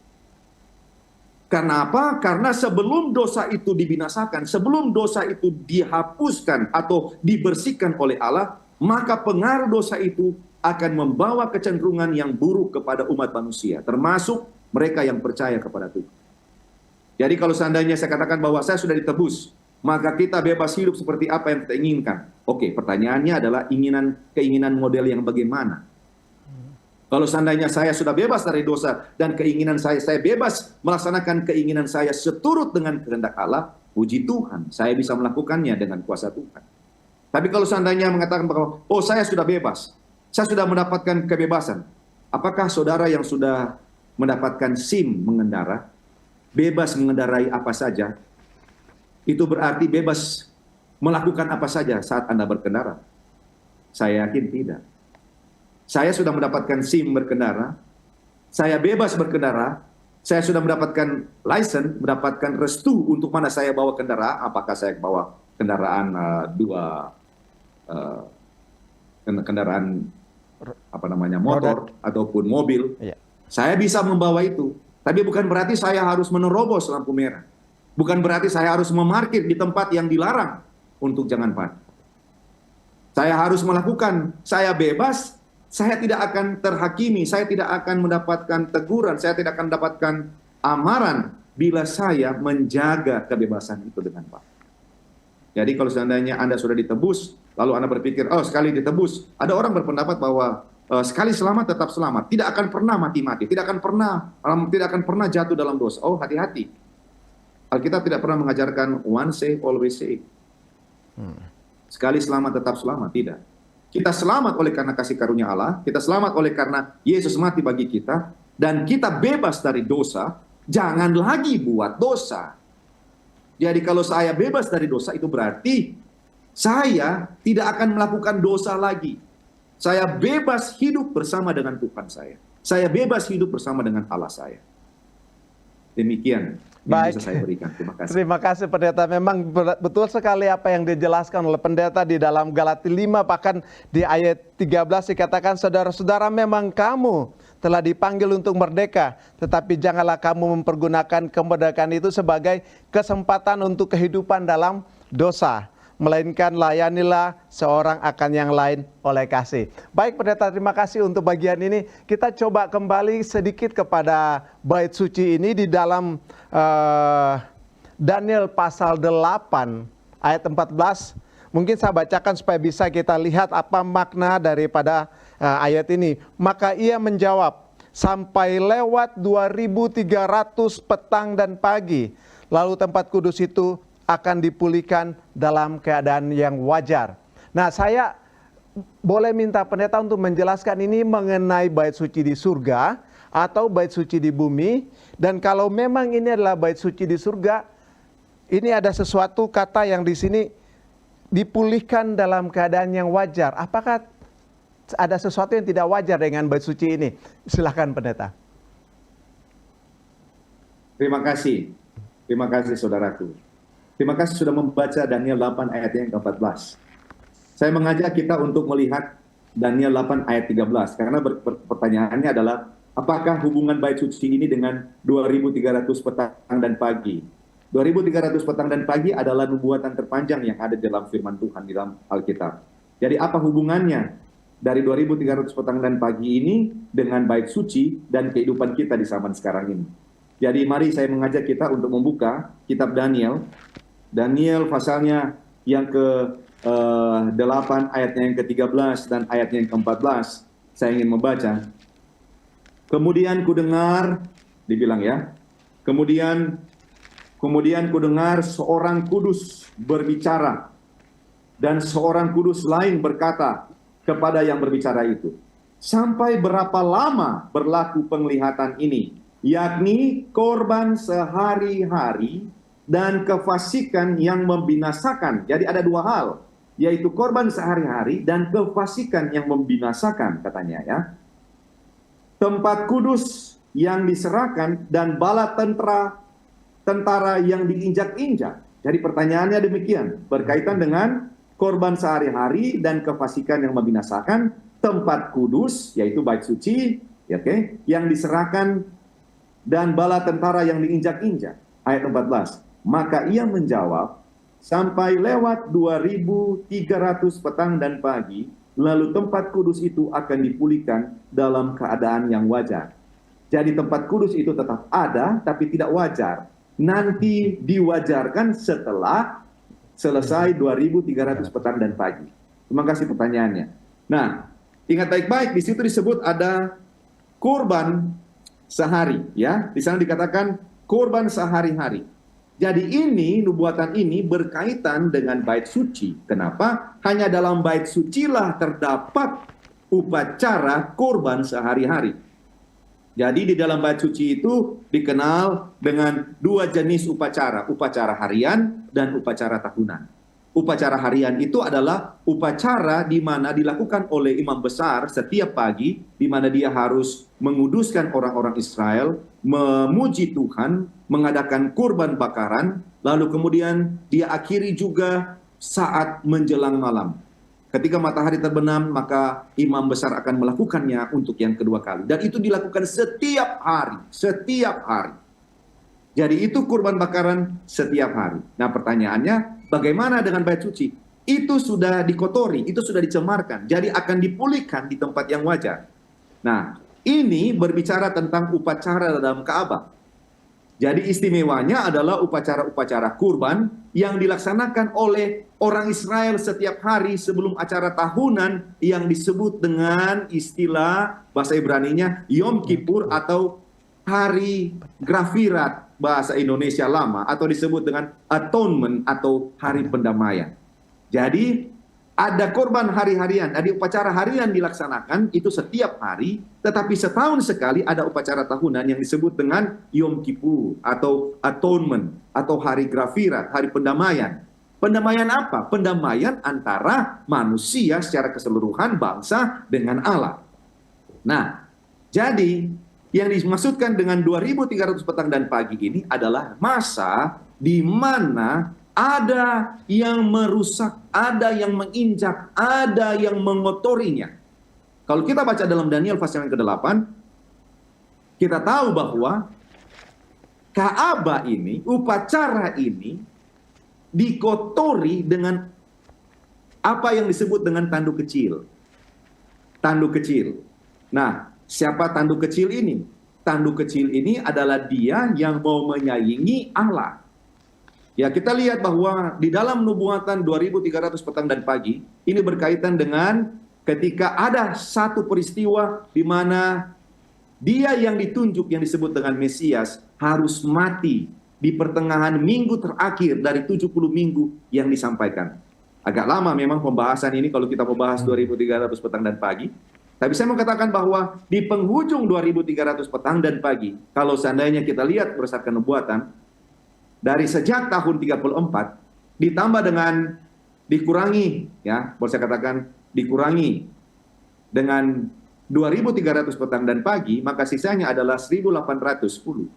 Karena apa? Karena sebelum dosa itu dibinasakan, sebelum dosa itu dihapuskan atau dibersihkan oleh Allah, maka pengaruh dosa itu akan membawa kecenderungan yang buruk kepada umat manusia, termasuk mereka yang percaya kepada Tuhan. Jadi kalau seandainya saya katakan bahwa saya sudah ditebus, maka kita bebas hidup seperti apa yang kita inginkan. Oke, pertanyaannya adalah keinginan model yang bagaimana? Kalau seandainya saya sudah bebas dari dosa dan keinginan saya bebas melaksanakan keinginan saya seturut dengan kehendak Allah, puji Tuhan, saya bisa melakukannya dengan kuasa Tuhan. Tapi kalau seandainya mengatakan bahwa, oh saya sudah bebas, saya sudah mendapatkan kebebasan. Apakah saudara yang sudah mendapatkan SIM mengendara, bebas mengendarai apa saja, itu berarti bebas melakukan apa saja saat Anda berkendara? Saya yakin tidak. Saya sudah mendapatkan SIM berkendara, saya bebas berkendara, saya sudah mendapatkan license, mendapatkan restu untuk mana saya bawa kendaraan, apakah saya bawa kendaraan kendaraan motor ataupun mobil. Iya. Saya bisa membawa itu, tapi bukan berarti saya harus menerobos lampu merah. Bukan berarti saya harus memarkir di tempat yang dilarang untuk jangan parkir. Saya harus melakukan, saya bebas, saya tidak akan terhakimi, saya tidak akan mendapatkan teguran, saya tidak akan mendapatkan amaran bila saya menjaga kebebasan itu dengan baik. Jadi kalau seandainya Anda sudah ditebus, lalu Anda berpikir, oh sekali ditebus, ada orang berpendapat bahwa sekali selamat tetap selamat, tidak akan pernah mati-mati, tidak akan pernah jatuh dalam dosa. Oh hati-hati. Alkitab tidak pernah mengajarkan one save, always save. Sekali selamat tetap selamat, tidak. Kita selamat oleh karena kasih karunia Allah, kita selamat oleh karena Yesus mati bagi kita, dan kita bebas dari dosa, jangan lagi buat dosa. Jadi kalau saya bebas dari dosa, itu berarti saya tidak akan melakukan dosa lagi. Saya bebas hidup bersama dengan Tuhan saya. Saya bebas hidup bersama dengan Allah saya. Demikian yang bisa saya berikan. Terima kasih. Terima kasih Pendeta. Memang betul sekali apa yang dijelaskan oleh Pendeta di dalam Galatia 5, bahkan di ayat 13 dikatakan, saudara-saudara memang kamu telah dipanggil untuk merdeka, tetapi janganlah kamu mempergunakan kemerdekaan itu sebagai kesempatan untuk kehidupan dalam dosa, melainkan layanilah seorang akan yang lain oleh kasih. Baik Pendeta, terima kasih untuk bagian ini. Kita coba kembali sedikit kepada bait suci ini di dalam Daniel pasal 8 ayat 14. Mungkin saya bacakan supaya bisa kita lihat apa makna daripada ayat ini. Maka ia menjawab, sampai lewat 2300 petang dan pagi, lalu tempat kudus itu akan dipulihkan dalam keadaan yang wajar. Nah, saya boleh minta Pendeta untuk menjelaskan ini mengenai bait suci di surga atau bait suci di bumi. Dan kalau memang ini adalah bait suci di surga, ini ada sesuatu kata yang di sini dipulihkan dalam keadaan yang wajar. Apakah ada sesuatu yang tidak wajar dengan bait suci ini? Silakan Pendeta. Terima kasih saudaraku. Terima kasih sudah membaca Daniel 8 ayat yang ke-14. Saya mengajak kita untuk melihat Daniel 8 ayat 13, karena pertanyaannya adalah, apakah hubungan bait suci ini dengan 2300 petang dan pagi? 2300 petang dan pagi adalah nubuatan terpanjang yang ada dalam firman Tuhan di dalam Alkitab. Jadi apa hubungannya dari 2300 petang dan pagi ini dengan bait suci dan kehidupan kita di zaman sekarang ini? Jadi mari saya mengajak kita untuk membuka kitab Daniel. Daniel pasalnya yang ke-8 ayatnya yang ke-13 dan ayatnya yang ke-14. Saya ingin membaca. Kemudian kudengar, dibilang ya. Kemudian kudengar seorang kudus berbicara, dan seorang kudus lain berkata kepada yang berbicara itu, sampai berapa lama berlaku penglihatan ini, yakni korban sehari-hari dan kefasikan yang membinasakan. Jadi ada dua hal, yaitu korban sehari-hari dan kefasikan yang membinasakan, katanya ya. Tempat kudus yang diserahkan dan bala tentara yang diinjak-injak. Jadi pertanyaannya demikian, berkaitan dengan korban sehari-hari dan kefasikan yang membinasakan, tempat kudus, yaitu bait suci, okay, yang diserahkan dan bala tentara yang diinjak-injak. Ayat 14. Maka ia menjawab, sampai lewat 2300 petang dan pagi, lalu tempat kudus itu akan dipulihkan dalam keadaan yang wajar. Jadi tempat kudus itu tetap ada, tapi tidak wajar. Nanti diwajarkan setelah selesai 2300 petang dan pagi. Terima kasih pertanyaannya. Nah, ingat baik-baik, di situ disebut ada kurban sehari, ya. Di sana dikatakan kurban sehari-hari. Jadi ini, nubuatan ini berkaitan dengan bait suci. Kenapa? Hanya dalam bait sucilah terdapat upacara kurban sehari-hari. Jadi di dalam bait suci itu dikenal dengan dua jenis upacara, upacara harian dan upacara tahunan. upacara harian itu adalah upacara di mana dilakukan oleh imam besar setiap pagi, di mana dia harus menguduskan orang-orang Israel, memuji Tuhan, mengadakan kurban bakaran, lalu kemudian dia akhiri juga saat menjelang malam. Ketika matahari terbenam, maka imam besar akan melakukannya untuk yang kedua kali. Dan itu dilakukan setiap hari, setiap hari. Jadi itu kurban bakaran setiap hari. Nah pertanyaannya, bagaimana dengan bait suci? Itu sudah dikotori, itu sudah dicemarkan. Jadi akan dipulihkan di tempat yang wajar. Nah, ini berbicara tentang upacara dalam Ka'bah. Jadi istimewanya adalah upacara-upacara kurban yang dilaksanakan oleh orang Israel setiap hari sebelum acara tahunan yang disebut dengan istilah bahasa Ibraninya Yom Kippur atau Hari Grafirat bahasa Indonesia lama, atau disebut dengan atonement atau hari pendamaian. Jadi ada korban hari-harian, ada upacara harian dilaksanakan itu setiap hari, tetapi setahun sekali ada upacara tahunan yang disebut dengan Yom Kippur atau atonement atau hari Grafirat, hari pendamaian. Pendamaian apa? Pendamaian antara manusia secara keseluruhan, bangsa dengan Allah. Nah, jadi yang dimaksudkan dengan 2.300 petang dan pagi ini adalah masa di mana ada yang merusak, ada yang menginjak, ada yang mengotorinya. Kalau kita baca dalam Daniel pasal yang ke-8, kita tahu bahwa Ka'bah ini, upacara ini dikotori dengan apa yang disebut dengan tanduk kecil. Tanduk kecil. Nah, siapa tanduk kecil ini? Tanduk kecil ini adalah dia yang mau menyaingi Allah. Ya, kita lihat bahwa di dalam nubuatan 2.300 petang dan pagi, ini berkaitan dengan ketika ada satu peristiwa di mana dia yang ditunjuk yang disebut dengan Mesias harus mati di pertengahan minggu terakhir dari 70 minggu yang disampaikan. Agak lama memang pembahasan ini kalau kita membahas 2.300 petang dan pagi. Tapi saya mau katakan bahwa di penghujung 2.300 petang dan pagi, kalau seandainya kita lihat berdasarkan nubuatan, dari sejak tahun 34, ditambah dengan dikurangi, ya, boleh saya katakan dikurangi dengan 2.300 petang dan pagi, maka sisanya adalah 1.810.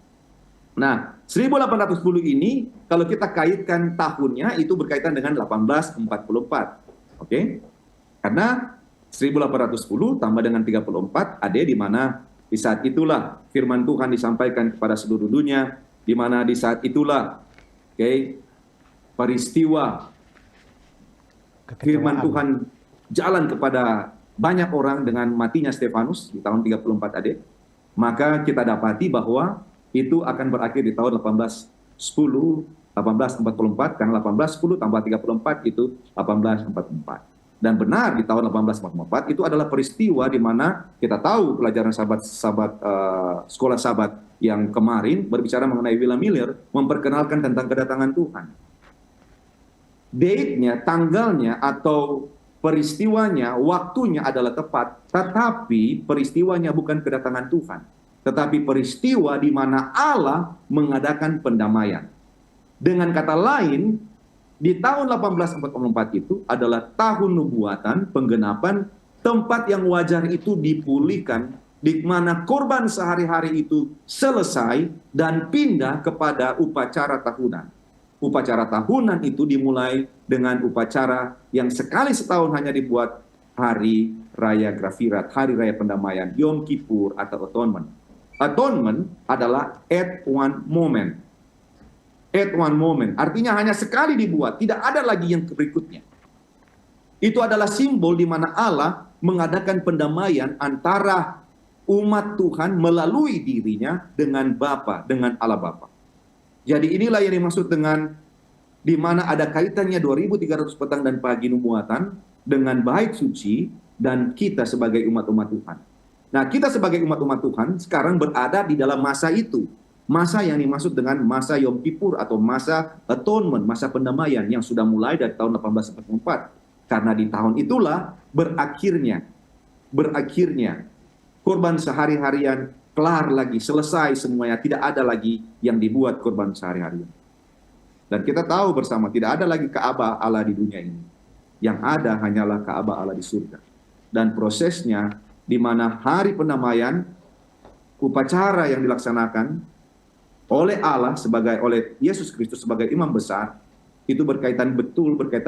Nah, 1.810 ini, kalau kita kaitkan tahunnya, itu berkaitan dengan 1844. Oke? Karena 1.810 tambah dengan 34 ada di mana di saat itulah firman Tuhan disampaikan kepada seluruh dunia, di mana di saat itulah peristiwa firman Tuhan jalan kepada banyak orang dengan matinya Stefanus di tahun 34 AD, maka kita dapati bahwa itu akan berakhir di tahun 1844, karena 1810 tambah 34 itu 1844. Dan benar di tahun 1844 itu adalah peristiwa di mana kita tahu pelajaran sahabat-sahabat sekolah sahabat yang kemarin berbicara mengenai William Miller memperkenalkan tentang kedatangan Tuhan. Date-nya, tanggalnya atau peristiwanya, waktunya adalah tepat, tetapi peristiwanya bukan kedatangan Tuhan, tetapi peristiwa di mana Allah mengadakan pendamaian. Dengan kata lain, di tahun 1844 itu adalah tahun nubuatan, penggenapan, tempat yang wajar itu dipulihkan, di mana korban sehari-hari itu selesai dan pindah kepada upacara tahunan. Upacara tahunan itu dimulai dengan upacara yang sekali setahun hanya dibuat hari raya Grafirat, hari raya pendamaian, Yom Kippur atau Atonement. Atonement adalah at one moment. At one moment, artinya hanya sekali dibuat, tidak ada lagi yang berikutnya. Itu adalah simbol di mana Allah mengadakan pendamaian antara umat Tuhan melalui dirinya dengan Bapa, dengan Allah Bapa. Jadi inilah yang dimaksud dengan di mana ada kaitannya 2.300 petang dan pagi nubuatan dengan bait suci dan kita sebagai umat-umat Tuhan. Nah, kita sebagai umat-umat Tuhan sekarang berada di dalam masa itu. Masa yang dimaksud dengan masa Yom Kippur atau masa atonement, masa pendamaian yang sudah mulai dari tahun 1844. Karena di tahun itulah berakhirnya korban sehari-harian kelar lagi, selesai semuanya, tidak ada lagi yang dibuat korban sehari-harian. Dan kita tahu bersama tidak ada lagi Ka'bah Allah di dunia ini. Yang ada hanyalah Ka'bah Allah di surga. Dan prosesnya di mana hari pendamaian, upacara yang dilaksanakan oleh Allah oleh Yesus Kristus sebagai imam besar, itu berkaitan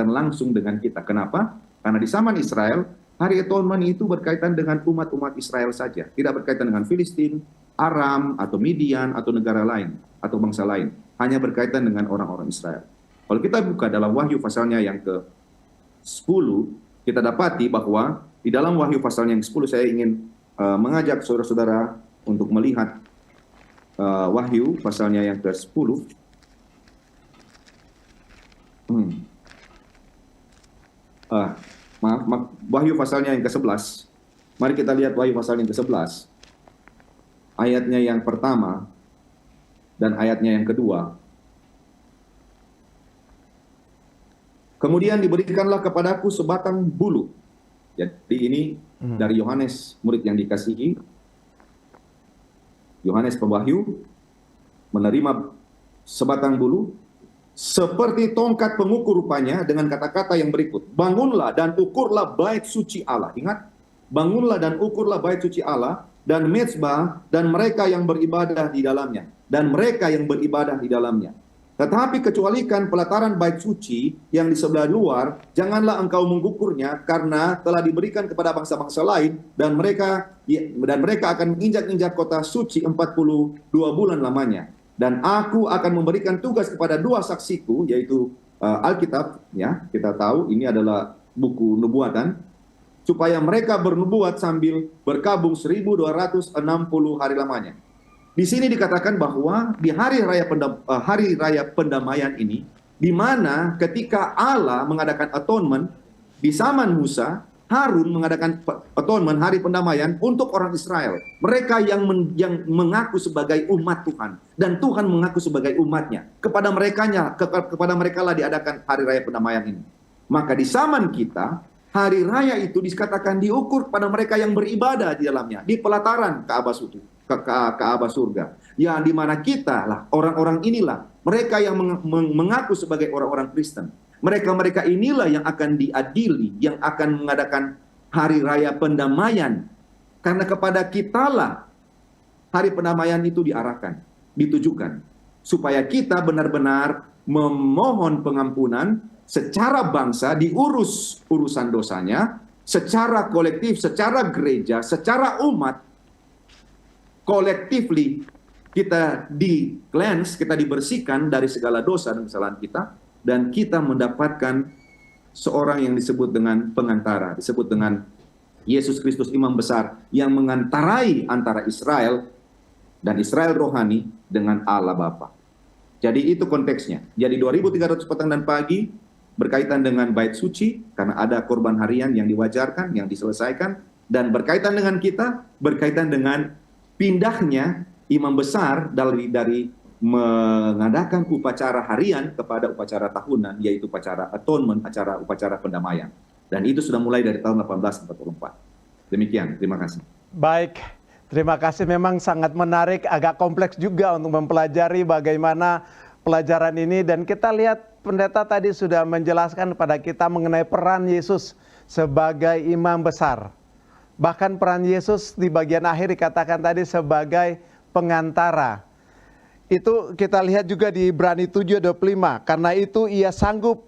langsung dengan kita. Kenapa? Karena di zaman Israel, hari Atonement itu berkaitan dengan umat-umat Israel saja. Tidak berkaitan dengan Filistin, Aram, atau Midian, atau negara lain, atau bangsa lain. Hanya berkaitan dengan orang-orang Israel. Kalau kita buka dalam Wahyu pasalnya yang ke-10, kita dapati bahwa di dalam Wahyu pasalnya yang ke-10, saya ingin mengajak saudara-saudara untuk melihat Wahyu pasalnya yang ke-10. Wahyu pasalnya yang ke-11. Mari kita lihat Wahyu pasalnya yang ke-11. Ayatnya yang pertama dan ayatnya yang kedua. Kemudian diberikanlah kepadaku sebatang bulu. Jadi ini dari Yohanes, murid yang dikasihi. Yohanes Pembahyu menerima sebatang bulu seperti tongkat pengukur rupanya, dengan kata-kata yang berikut. Bangunlah dan ukurlah bait suci Allah. Ingat, bangunlah dan ukurlah bait suci Allah dan mezbah dan mereka yang beribadah di dalamnya. Dan mereka yang beribadah di dalamnya. Tetapi kecualikan pelataran bait suci yang di sebelah luar, janganlah engkau mengukurnya, karena telah diberikan kepada bangsa-bangsa lain, dan mereka akan menginjak-injak kota suci 42 bulan lamanya. Dan aku akan memberikan tugas kepada dua saksiku, yaitu Alkitab, ya, kita tahu ini adalah buku nubuatan, supaya mereka bernubuat sambil berkabung 1260 hari lamanya. Di sini dikatakan bahwa di hari raya pendamaian ini, di mana ketika Allah mengadakan atonement di zaman Musa, Harun mengadakan atonement hari pendamaian untuk orang Israel. Mereka yang mengaku sebagai umat Tuhan, dan Tuhan mengaku sebagai umatnya. Kepada mereka lah diadakan hari raya pendamaian ini. Maka di zaman kita, hari raya itu dikatakan diukur pada mereka yang beribadah di dalamnya, di pelataran Ka'bah surga. Ya, di mana kita lah, orang-orang inilah, mereka yang mengaku sebagai orang-orang Kristen. Mereka inilah yang akan diadili, yang akan mengadakan hari raya pendamaian. Karena kepada kitalah hari pendamaian itu diarahkan, ditujukan. Supaya kita benar-benar memohon pengampunan secara bangsa, diurus urusan dosanya, secara kolektif, secara gereja, secara umat, collectively kita di-cleanse, kita dibersihkan dari segala dosa dan kesalahan kita, dan kita mendapatkan seorang yang disebut dengan pengantara, disebut dengan Yesus Kristus imam besar yang mengantarai antara Israel dan Israel rohani dengan Allah Bapa. Jadi itu konteksnya. Jadi 2300 petang dan pagi berkaitan dengan bait suci, karena ada korban harian yang diwajarkan, yang diselesaikan, dan berkaitan dengan kita, berkaitan dengan pindahnya imam besar dari mengadakan upacara harian kepada upacara tahunan, yaitu upacara atonement, upacara pendamaian. Dan itu sudah mulai dari tahun 1844. Demikian, terima kasih. Baik, terima kasih. Memang sangat menarik, agak kompleks juga untuk mempelajari bagaimana pelajaran ini. Dan kita lihat pendeta tadi sudah menjelaskan kepada kita mengenai peran Yesus sebagai imam besar. Bahkan peran Yesus di bagian akhir dikatakan tadi sebagai pengantara. Itu kita lihat juga di Ibrani 7:25. Karena itu ia sanggup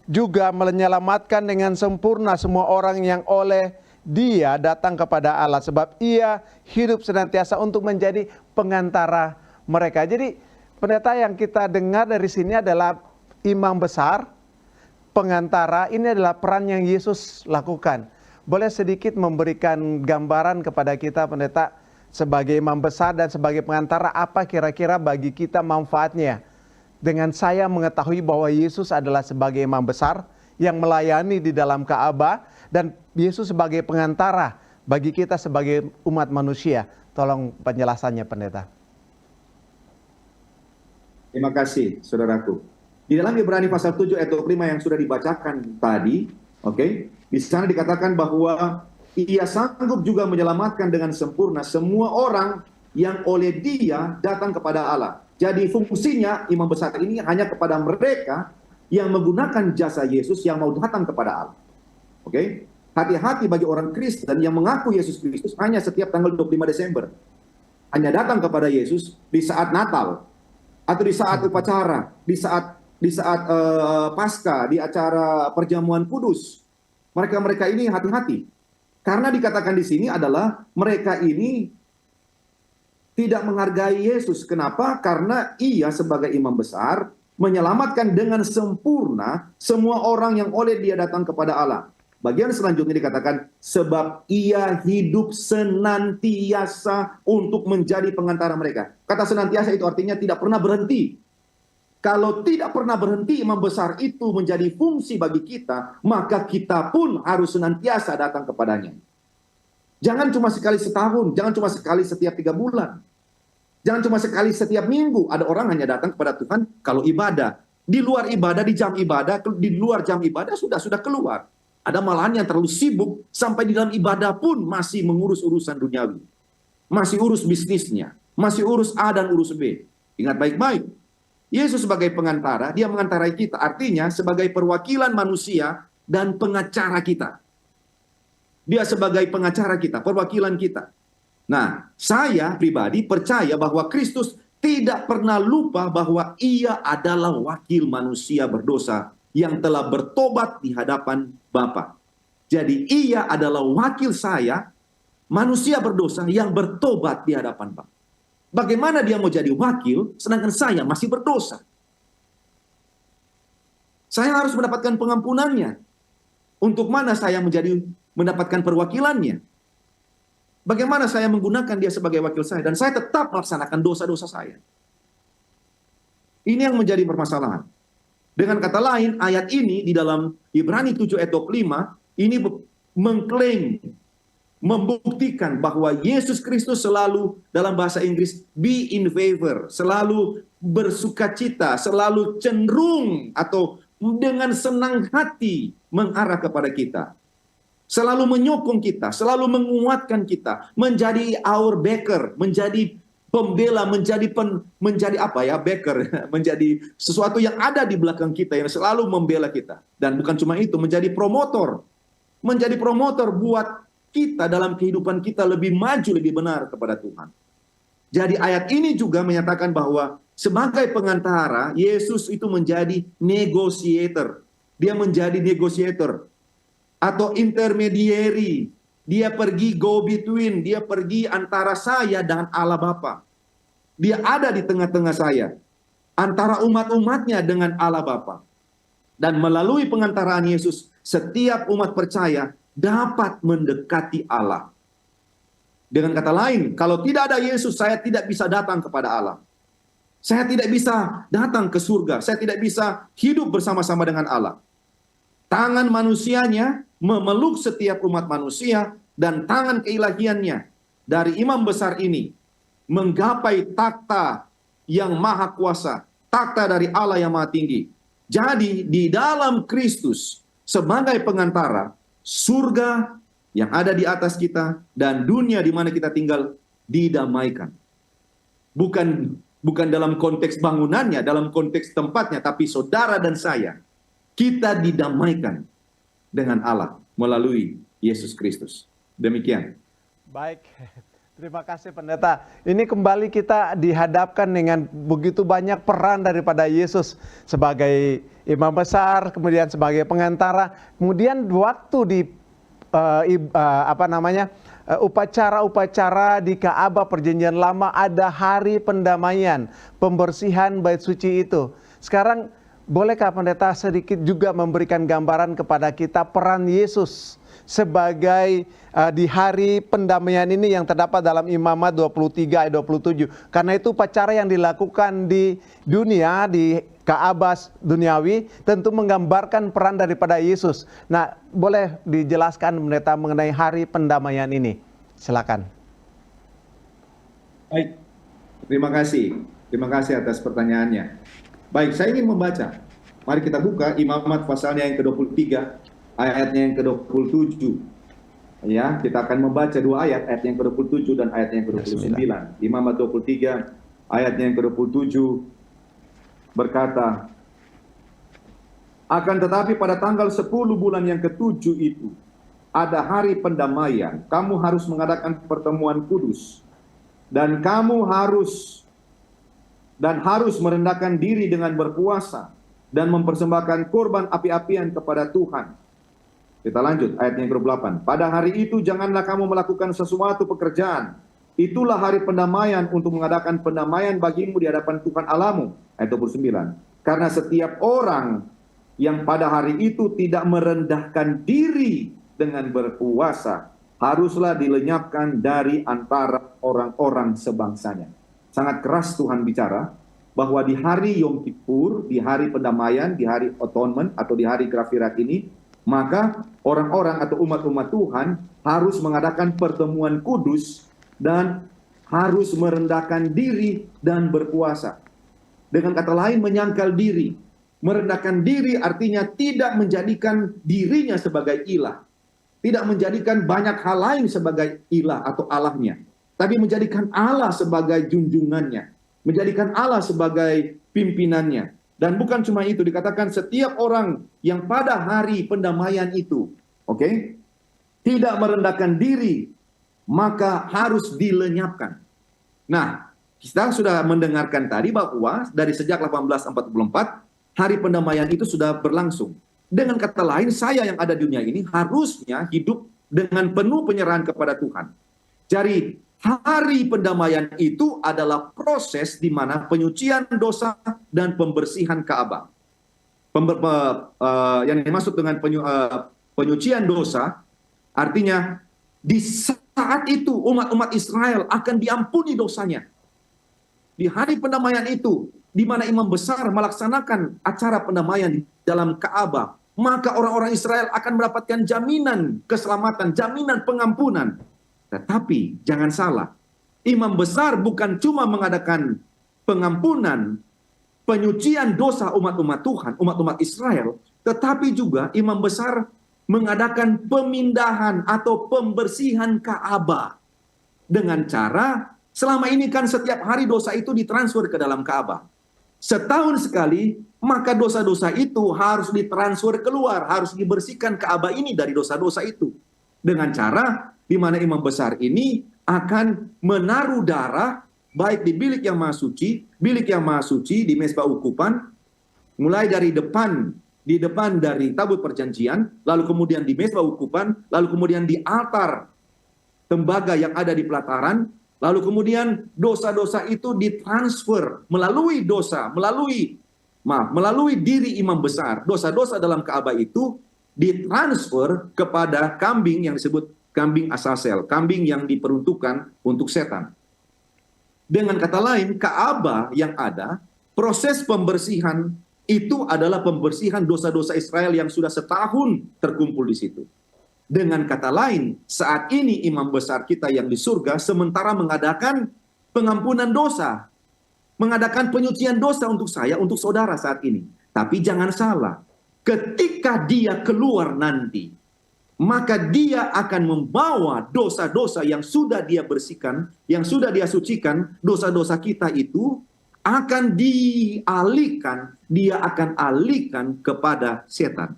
juga menyelamatkan dengan sempurna semua orang yang oleh Dia datang kepada Allah. Sebab ia hidup senantiasa untuk menjadi pengantara mereka. Jadi pendeta, yang kita dengar dari sini adalah imam besar, pengantara. Ini adalah peran yang Yesus lakukan. Boleh sedikit memberikan gambaran kepada kita, pendeta, sebagai imam besar dan sebagai pengantara, apa kira-kira bagi kita manfaatnya? Dengan saya mengetahui bahwa Yesus adalah sebagai imam besar yang melayani di dalam Ka'bah, dan Yesus sebagai pengantara bagi kita sebagai umat manusia. Tolong penjelasannya, pendeta. Terima kasih, saudaraku. Di dalam Ibrani pasal 7 ayat 25 yang sudah dibacakan tadi, di sana dikatakan bahwa ia sanggup juga menyelamatkan dengan sempurna semua orang yang oleh Dia datang kepada Allah. Jadi fungsinya imam besar ini hanya kepada mereka yang menggunakan jasa Yesus yang mau datang kepada Allah. Oke? Hati-hati bagi orang Kristen yang mengaku Yesus Kristus hanya setiap tanggal 25 Desember. Hanya datang kepada Yesus di saat Natal atau di saat upacara, di saat Paskah, di acara perjamuan kudus. Mereka-mereka ini hati-hati. Karena dikatakan di sini adalah mereka ini tidak menghargai Yesus. Kenapa? Karena ia sebagai imam besar menyelamatkan dengan sempurna semua orang yang oleh dia datang kepada Allah. Bagian selanjutnya dikatakan, sebab ia hidup senantiasa untuk menjadi pengantara mereka. Kata senantiasa itu artinya tidak pernah berhenti. Kalau tidak pernah berhenti imam besar itu menjadi fungsi bagi kita, maka kita pun harus senantiasa datang kepadanya. Jangan cuma sekali setahun, jangan cuma sekali setiap 3 bulan. Jangan cuma sekali setiap minggu. Ada orang hanya datang kepada Tuhan kalau ibadah. Di luar ibadah, di jam ibadah, di luar jam ibadah sudah keluar. Ada malahan yang terlalu sibuk sampai di dalam ibadah pun masih mengurus urusan duniawi. Masih urus bisnisnya, masih urus A dan urus B. Ingat baik-baik. Yesus sebagai pengantara, dia mengantarai kita. Artinya sebagai perwakilan manusia dan pengacara kita. Dia sebagai pengacara kita, perwakilan kita. Nah, saya pribadi percaya bahwa Kristus tidak pernah lupa bahwa ia adalah wakil manusia berdosa yang telah bertobat di hadapan Bapa. Jadi ia adalah wakil saya, manusia berdosa yang bertobat di hadapan Bapa. Bagaimana dia mau jadi wakil sedangkan saya masih berdosa? Saya harus mendapatkan pengampunannya. Untuk mana saya mendapatkan perwakilannya? Bagaimana saya menggunakan dia sebagai wakil saya dan saya tetap melaksanakan dosa-dosa saya? Ini yang menjadi permasalahan. Dengan kata lain, ayat ini di dalam Ibrani 7 ayat 25, ini mengklaim, membuktikan bahwa Yesus Kristus selalu, dalam bahasa Inggris, be in favor, selalu bersukacita, selalu cenderung atau dengan senang hati mengarah kepada kita. Selalu menyokong kita, selalu menguatkan kita, menjadi our backer, menjadi pembela, menjadi apa ya, backer, menjadi sesuatu yang ada di belakang kita yang selalu membela kita. Dan bukan cuma itu, menjadi promotor buat kita dalam kehidupan kita lebih maju, lebih benar kepada Tuhan. Jadi ayat ini juga menyatakan bahwa sebagai pengantara, Yesus itu menjadi negotiator. Dia menjadi negotiator atau intermediary. Dia pergi go between, dia pergi antara saya dan Allah Bapa. Dia ada di tengah-tengah saya, antara umat-umatnya dengan Allah Bapa. Dan melalui pengantaraan Yesus, setiap umat percaya dapat mendekati Allah. Dengan kata lain, kalau tidak ada Yesus, saya tidak bisa datang kepada Allah. Saya tidak bisa datang ke surga, saya tidak bisa hidup bersama-sama dengan Allah. Tangan manusianya memeluk setiap umat manusia, dan tangan keilahiannya dari imam besar ini menggapai takhta yang maha kuasa, takhta dari Allah yang maha tinggi. Jadi di dalam Kristus sebagai pengantara, surga yang ada di atas kita dan dunia di mana kita tinggal didamaikan. Bukan dalam konteks bangunannya, dalam konteks tempatnya, tapi saudara dan saya, kita didamaikan dengan Allah melalui Yesus Kristus. Demikian. Baik, terima kasih pendeta. Ini kembali kita dihadapkan dengan begitu banyak peran daripada Yesus sebagai imam besar, kemudian sebagai pengantara, kemudian waktu di upacara-upacara di Ka'bah Perjanjian Lama ada hari pendamaian, pembersihan bait suci itu. Sekarang bolehkah pendeta sedikit juga memberikan gambaran kepada kita peran Yesus sebagai di hari pendamaian ini yang terdapat dalam Imamat 23 ayat 27. Karena itu upacara yang dilakukan di dunia, di Ka'bah duniawi, tentu menggambarkan peran daripada Yesus. Nah, boleh dijelaskan pendeta mengenai hari pendamaian ini? Silakan. Baik, terima kasih. Terima kasih atas pertanyaannya. Baik, saya ingin membaca. Mari kita buka Imamat pasalnya yang ke-23, ayatnya yang ke-27. Ya, kita akan membaca 2 ayat yang ke-27 dan ayat yang ke-29. Imamat 23 ayatnya yang ke-27 berkata, akan tetapi pada tanggal 10 bulan yang ke-7 itu, ada hari pendamaian. Kamu harus mengadakan pertemuan kudus. Dan kamu harus merendahkan diri dengan berpuasa. Dan mempersembahkan korban api-apian kepada Tuhan. Kita lanjut, ayat yang ke-8. Pada hari itu janganlah kamu melakukan sesuatu pekerjaan. Itulah hari pendamaian untuk mengadakan pendamaian bagimu di hadapan Tuhan Allahmu. Ayat 29. Karena setiap orang yang pada hari itu tidak merendahkan diri dengan berpuasa, haruslah dilenyapkan dari antara orang-orang sebangsanya. Sangat keras Tuhan bicara, bahwa di hari Yom Kippur, di hari pendamaian, di hari atonement, atau di hari Kaffirat ini, maka orang-orang atau umat-umat Tuhan harus mengadakan pertemuan kudus, dan harus merendahkan diri dan berpuasa. Dengan kata lain, menyangkal diri. Merendahkan diri artinya tidak menjadikan dirinya sebagai ilah. Tidak menjadikan banyak hal lain sebagai ilah atau Allahnya. Tapi menjadikan Allah sebagai junjungannya. Menjadikan Allah sebagai pimpinannya. Dan bukan cuma itu, dikatakan setiap orang yang pada hari pendamaian itu, tidak merendahkan diri, maka harus dilenyapkan. Nah, kita sudah mendengarkan tadi bahwa dari sejak 1844, hari pendamaian itu sudah berlangsung. Dengan kata lain, saya yang ada di dunia ini harusnya hidup dengan penuh penyerahan kepada Tuhan. Jadi, hari pendamaian itu adalah proses di mana penyucian dosa dan pembersihan Ka'bah. Yang dimaksud dengan penyucian dosa, artinya di saat itu umat-umat Israel akan diampuni dosanya. Di hari pendamaian itu, di mana imam besar melaksanakan acara pendamaian di dalam Ka'bah, maka orang-orang Israel akan mendapatkan jaminan keselamatan, jaminan pengampunan. Tetapi jangan salah, imam besar bukan cuma mengadakan pengampunan, penyucian dosa umat-umat Tuhan, umat-umat Israel, tetapi juga imam besar mengadakan pemindahan atau pembersihan Ka'bah. Dengan cara, selama ini kan setiap hari dosa itu ditransfer ke dalam Ka'bah. Setahun sekali, maka dosa-dosa itu harus ditransfer keluar, harus dibersihkan Ka'bah ini dari dosa-dosa itu. Dengan cara di mana imam besar ini akan menaruh darah, baik di bilik yang maha suci, di mezbah ukupan, mulai dari di depan dari tabut perjanjian, lalu kemudian di mezbah ukupan, lalu kemudian di altar tembaga yang ada di pelataran, lalu kemudian dosa-dosa itu ditransfer melalui diri imam besar. Dosa-dosa dalam Ka'bah itu ditransfer kepada kambing yang disebut kambing Asasel, kambing yang diperuntukkan untuk setan. Dengan kata lain, Ka'bah yang ada, proses pembersihan itu adalah pembersihan dosa-dosa Israel yang sudah setahun terkumpul di situ. Dengan kata lain, saat ini imam besar kita yang di surga sementara mengadakan pengampunan dosa, mengadakan penyucian dosa untuk saya, untuk saudara saat ini. Tapi jangan salah, ketika dia keluar nanti, maka dia akan membawa dosa-dosa yang sudah dia bersihkan, yang sudah dia sucikan, dosa-dosa kita itu akan dialihkan, dia akan alihkan kepada setan.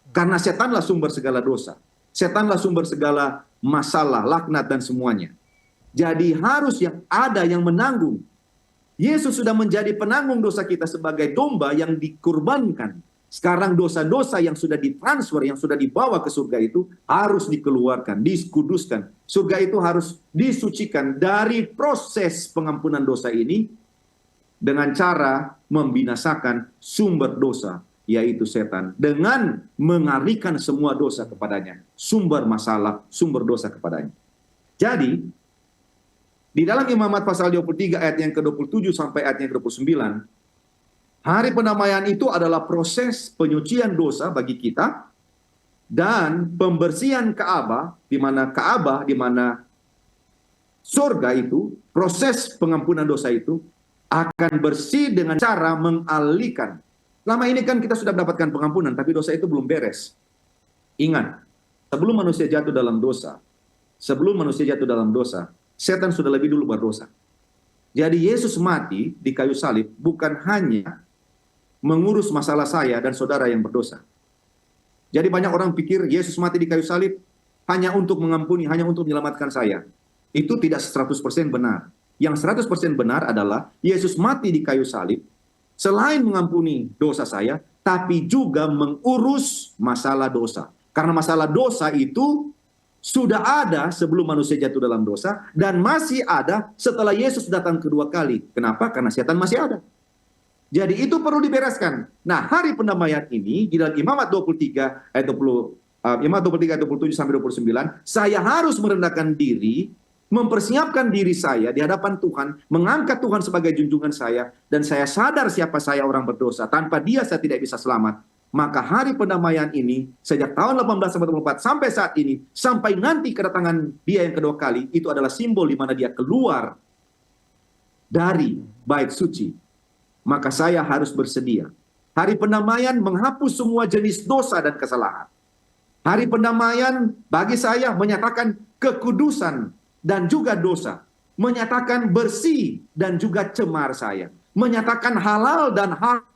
Karena setanlah sumber segala dosa. Setanlah sumber segala masalah, laknat dan semuanya. Jadi harus ada yang menanggung. Yesus sudah menjadi penanggung dosa kita sebagai domba yang dikurbankan. Sekarang dosa-dosa yang sudah ditransfer, yang sudah dibawa ke surga itu harus dikeluarkan, dikuduskan. Surga itu harus disucikan dari proses pengampunan dosa ini dengan cara membinasakan sumber dosa, yaitu setan, dengan mengalihkan semua dosa kepadanya, sumber masalah, sumber dosa kepadanya. Jadi, di dalam Imamat pasal 23 ayat yang ke-27 sampai ayat yang ke-29, hari pendamaian itu adalah proses penyucian dosa bagi kita dan pembersihan Ka'bah, di mana surga itu, proses pengampunan dosa itu akan bersih dengan cara mengalihkan. Lama ini kan kita sudah mendapatkan pengampunan, tapi dosa itu belum beres. Ingat, sebelum manusia jatuh dalam dosa, setan sudah lebih dulu berdosa. Jadi Yesus mati di kayu salib bukan hanya mengurus masalah saya dan saudara yang berdosa. Jadi banyak orang pikir Yesus mati di kayu salib hanya untuk mengampuni, hanya untuk menyelamatkan saya. Itu tidak 100% benar. Yang 100% benar adalah Yesus mati di kayu salib selain mengampuni dosa saya, tapi juga mengurus masalah dosa. Karena masalah dosa itu sudah ada sebelum manusia jatuh dalam dosa dan masih ada setelah Yesus datang kedua kali. Kenapa? Karena setan masih ada. Jadi itu perlu dibereskan. Nah, hari pendamaian ini di dalam Imamat 23 ayat 20 Imamat 23 ayat 27 sampai 29, saya harus merendahkan diri, mempersiapkan diri saya di hadapan Tuhan, mengangkat Tuhan sebagai junjungan saya, dan saya sadar siapa saya orang berdosa. Tanpa Dia saya tidak bisa selamat. Maka hari pendamaian ini, sejak tahun 1844 sampai saat ini, sampai nanti kedatangan Dia yang kedua kali, itu adalah simbol di mana Dia keluar dari bait suci. Maka saya harus bersedia. Hari pendamaian menghapus semua jenis dosa dan kesalahan. Hari pendamaian bagi saya menyatakan kekudusan dan juga dosa. Menyatakan bersih dan juga cemar saya. Menyatakan halal dan haram.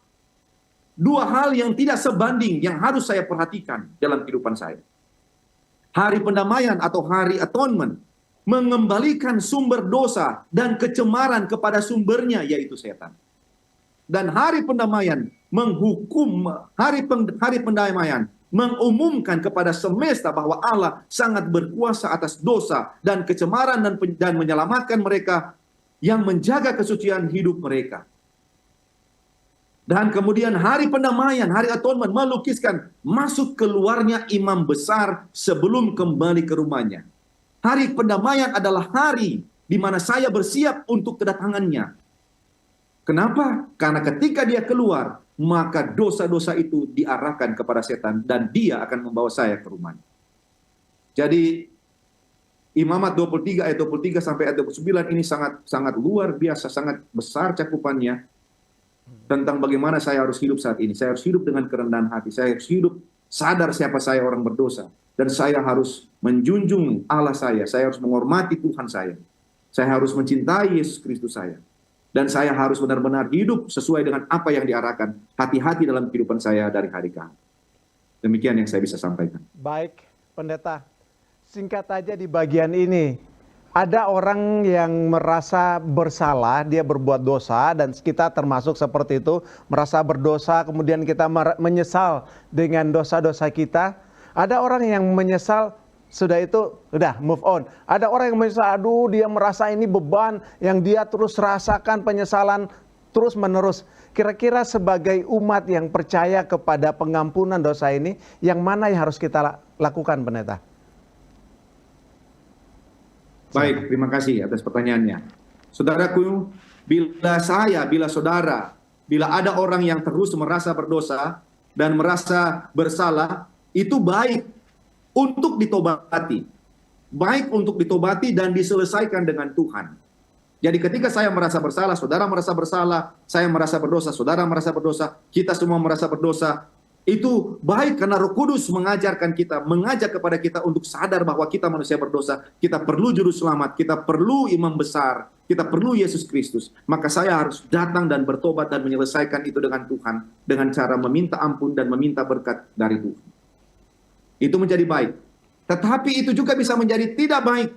Dua hal yang tidak sebanding yang harus saya perhatikan dalam kehidupan saya. Hari pendamaian atau hari atonement mengembalikan sumber dosa dan kecemaran kepada sumbernya, yaitu setan. Dan hari pendamaian menghukum, hari pendamaian mengumumkan kepada semesta bahwa Allah sangat berkuasa atas dosa dan kecemaran dan menyelamatkan mereka yang menjaga kesucian hidup mereka. Dan kemudian hari pendamaian, hari atonement melukiskan masuk keluarnya imam besar sebelum kembali ke rumahnya. Hari pendamaian adalah hari di mana saya bersiap untuk kedatangannya. Kenapa? Karena ketika dia keluar, maka dosa-dosa itu diarahkan kepada setan dan dia akan membawa saya ke rumahnya. Jadi Imamat 23 ayat 23 sampai ayat 29 ini sangat luar biasa, sangat besar cakupannya. Tentang bagaimana saya harus hidup saat ini. Saya harus hidup dengan kerendahan hati. Saya harus hidup sadar siapa saya orang berdosa. Dan saya harus menjunjung Allah saya. Saya harus menghormati Tuhan saya. Saya harus mencintai Yesus Kristus saya. Dan saya harus benar-benar hidup sesuai dengan apa yang diarahkan. Hati-hati dalam kehidupan saya dari hari ke hari. Demikian yang saya bisa sampaikan. Baik, Pendeta. Singkat aja di bagian ini. Ada orang yang merasa bersalah, dia berbuat dosa, dan kita termasuk seperti itu, merasa berdosa, kemudian kita menyesal dengan dosa-dosa kita. Ada orang yang menyesal, sudah itu, udah move on. Ada orang yang menyesal, aduh dia merasa ini beban, yang dia terus rasakan penyesalan terus menerus. Kira-kira sebagai umat yang percaya kepada pengampunan dosa ini, yang mana yang harus kita lakukan, Pendeta? Baik, terima kasih atas pertanyaannya. Saudaraku, bila saudara, bila ada orang yang terus merasa berdosa dan merasa bersalah, itu baik untuk ditobati. Baik untuk ditobati dan diselesaikan dengan Tuhan. Jadi ketika saya merasa bersalah, saudara merasa bersalah, saya merasa berdosa, saudara merasa berdosa, kita semua merasa berdosa, itu baik karena Roh Kudus mengajarkan kita, mengajak kepada kita untuk sadar bahwa kita manusia berdosa, kita perlu juru selamat, kita perlu imam besar, kita perlu Yesus Kristus. Maka saya harus datang dan bertobat dan menyelesaikan itu dengan Tuhan, dengan cara meminta ampun dan meminta berkat dari Tuhan. Itu menjadi baik. Tetapi itu juga bisa menjadi tidak baik.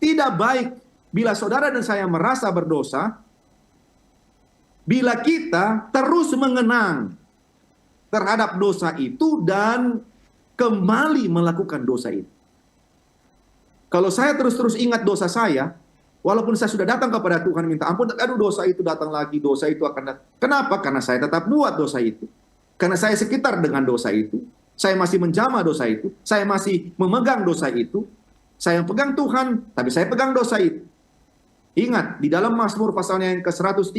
Tidak baik bila saudara dan saya merasa berdosa, bila kita terus mengenang terhadap dosa itu dan kembali melakukan dosa itu. Kalau saya terus-terus ingat dosa saya, walaupun saya sudah datang kepada Tuhan minta ampun, aduh dosa itu datang lagi, dosa itu akan datang. Kenapa? Karena saya tetap buat dosa itu. Karena saya sekitar dengan dosa itu. Saya masih menjamah dosa itu. Saya masih memegang dosa itu. Saya pegang Tuhan, tapi saya pegang dosa itu. Ingat, di dalam Mazmur pasalnya yang ke-103,